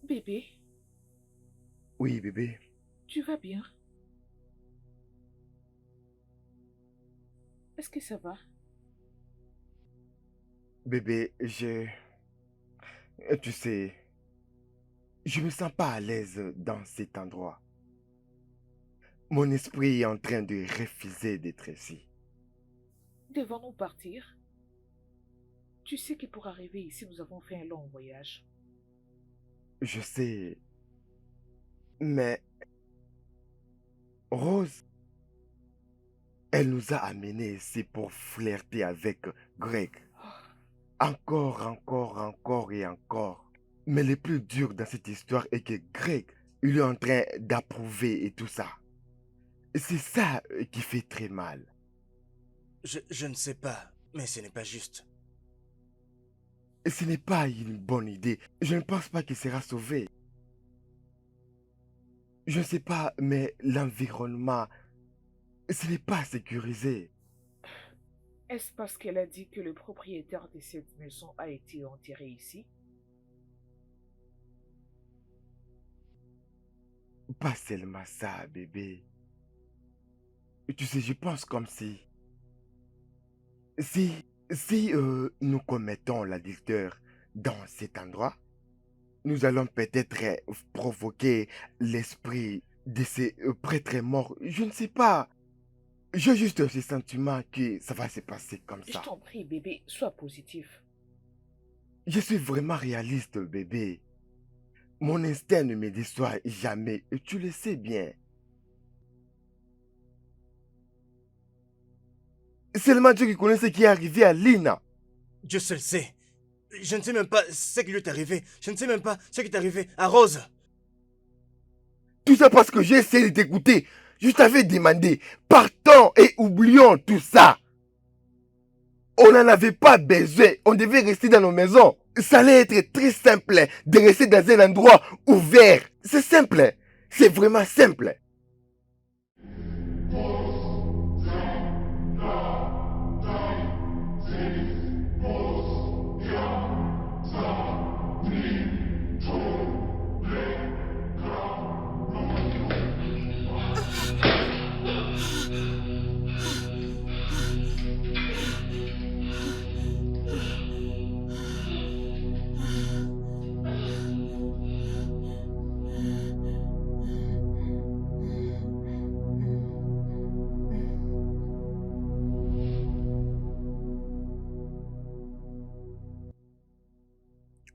Bébé, Oui, bébé. tu vas bien? Est-ce que ça va? Bébé, tu sais, je me sens pas à l'aise dans cet endroit. Mon esprit est en train de refuser d'être ici. Devons-nous partir? Tu sais que pour arriver ici, nous avons fait un long voyage. Je sais, mais Rose, elle nous a amenés ici pour flirter avec Greg. Encore et encore. Mais le plus dur dans cette histoire est que Greg, il est en train d'approuver et tout ça. C'est ça qui fait très mal. Je ne sais pas, mais ce n'est pas juste. Ce n'est pas une bonne idée. Je ne pense pas qu'il sera sauvé. Je ne sais pas, mais l'environnement, ce n'est pas sécurisé. Est-ce parce qu'elle a dit que le propriétaire de cette maison a été enterré ici? Pas seulement ça, bébé. Tu sais, je pense comme si nous commettons l'adultère dans cet endroit, nous allons peut-être provoquer l'esprit de ces prêtres morts. Je ne sais pas. J'ai juste ce sentiment que ça va se passer comme Je ça. t'en prie, bébé, sois positif. Je suis vraiment réaliste, bébé. Mon instinct ne me déçoit jamais, et tu le sais bien. Seulement Dieu qui connaît ce qui est arrivé à Lina. Dieu seul sait. Je ne sais même pas ce qui lui est arrivé. Je ne sais même pas ce qui est arrivé à Rose. Tout ça parce que j'ai essayé de t'écouter. Je t'avais demandé, partons et oublions tout ça. On n'en avait pas besoin. On devait rester dans nos maisons. Ça allait être très simple de rester dans un endroit ouvert. C'est simple. C'est vraiment simple.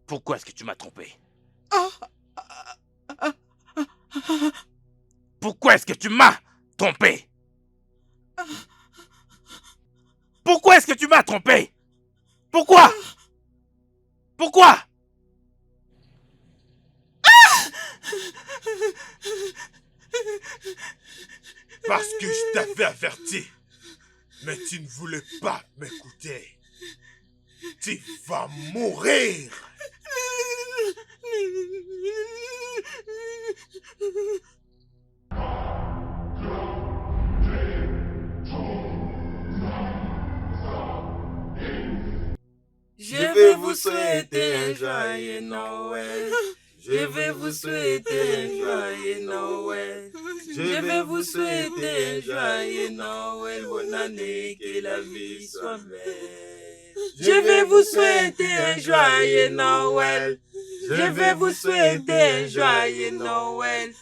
Pourquoi est-ce que tu m'as trompé? Pourquoi est-ce que tu m'as trompé? Pourquoi est-ce que tu m'as trompé? Pourquoi? Pourquoi? Parce que je t'avais averti. Mais tu ne voulais pas m'écouter. Tu vas mourir. Je vais vous souhaiter un joyeux Noël. Je vais vous souhaiter un joyeux Noël. Je vais vous souhaiter un joyeux Noël. Bonne année, que la vie soit belle. Je vais vous souhaiter un joyeux Noël. Je vais vous souhaiter un joyeux Noël.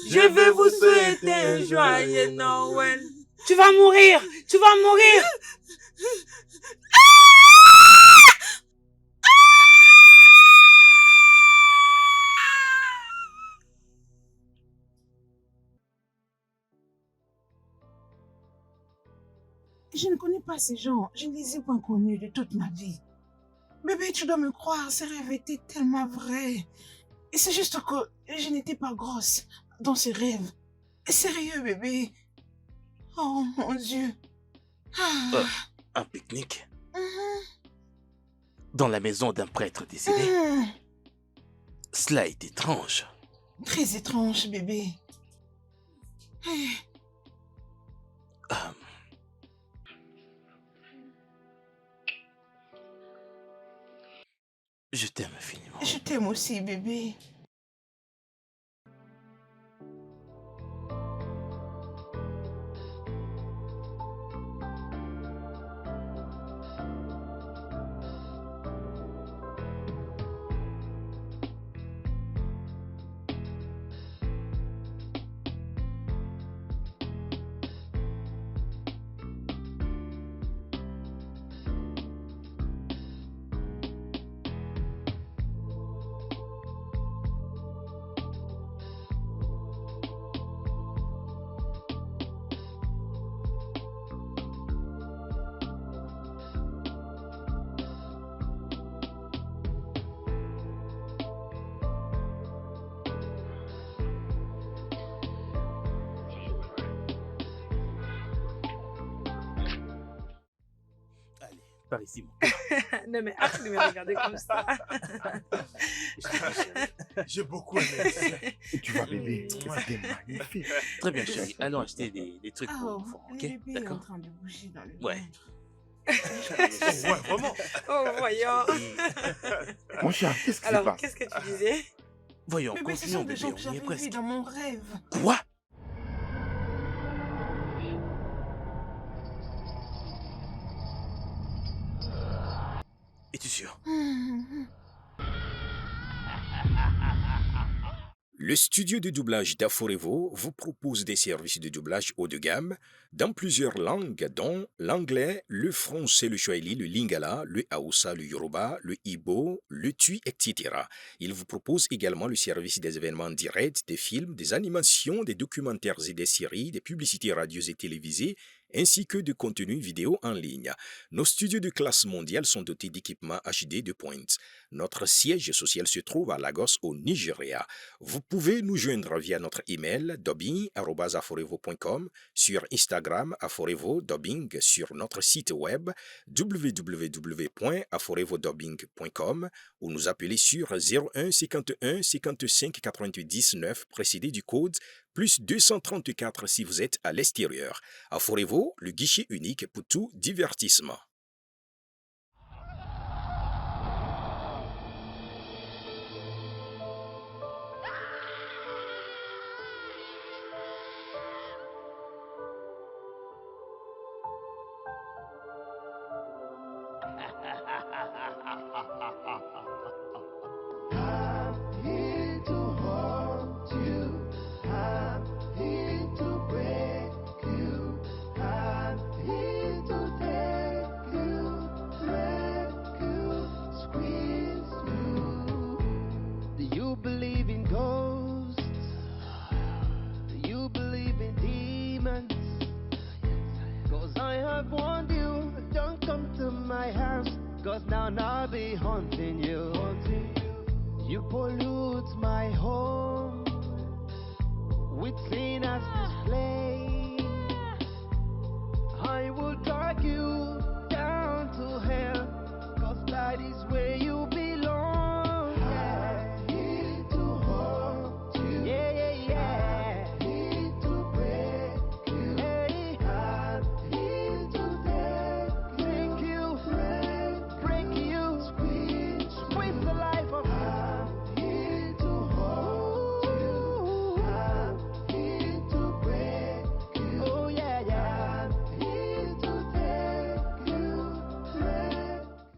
Je vais vous souhaiter un joyeux Noël. Tu vas mourir. Tu vas mourir. Je ne connais pas ces gens. Je ne les ai pas connus de toute ma vie. Bébé, tu dois me croire, ces rêves étaient tellement vrais. Et c'est juste que je n'étais pas grosse dans ces rêves. Sérieux, bébé. Oh, mon Dieu. Ah. Un pique-nique Mhm. dans la maison d'un prêtre décédé. Mhm. Cela est étrange. Très étrange, bébé. Je t'aime infiniment. Je t'aime aussi, bébé. Par ici, mon Non, mais arrête de me regarder comme ça. J'ai beaucoup aimé. Tu vois, bébé, c'était magnifique. Très bien, chérie. Allons acheter des trucs pour Oh, l'enfant, ok? le bébé est en D'accord? train de bouger dans le Ouais. Ouais, vraiment. Oh, voyons. Mon cher, qu'est-ce qui se Alors, passe? qu'est-ce que tu disais? Voyons, Bébé, ce continuons, sont des bébé, gens que on y est j'avais vus presque. dans mon rêve. Quoi? Es-tu sûr? Mhm. Le studio de doublage d'Aforevo vous propose des services de doublage haut de gamme dans plusieurs langues, dont l'anglais, le français, le swahili, le lingala, le haoussa, le yoruba, le ibo, le tui, etc. Il vous propose également le service des événements directs, des films, des animations, des documentaires et des séries, des publicités radios et télévisées, ainsi que de contenus vidéo en ligne. Nos studios de classe mondiale sont dotés d'équipements HD de pointe. Notre siège social se trouve à Lagos, au Nigeria. Vous pouvez nous joindre via notre email dubbing@aforevo.com, sur Instagram Aforevo Dubbing, sur notre site web www.aforevodubbing.com ou nous appeler sur 01 51 55 99 précédé du code plus 234 si vous êtes à l'extérieur. Aforevo, le guichet unique pour tout divertissement. I'm here to haunt you. I'm here to break you. I'm here to take you, break you, squeeze you. Do you believe in ghosts? Do you believe in demons? 'Cause I have warned you, don't come to my house. 'Cause now I'll be haunting you. You pollute my home.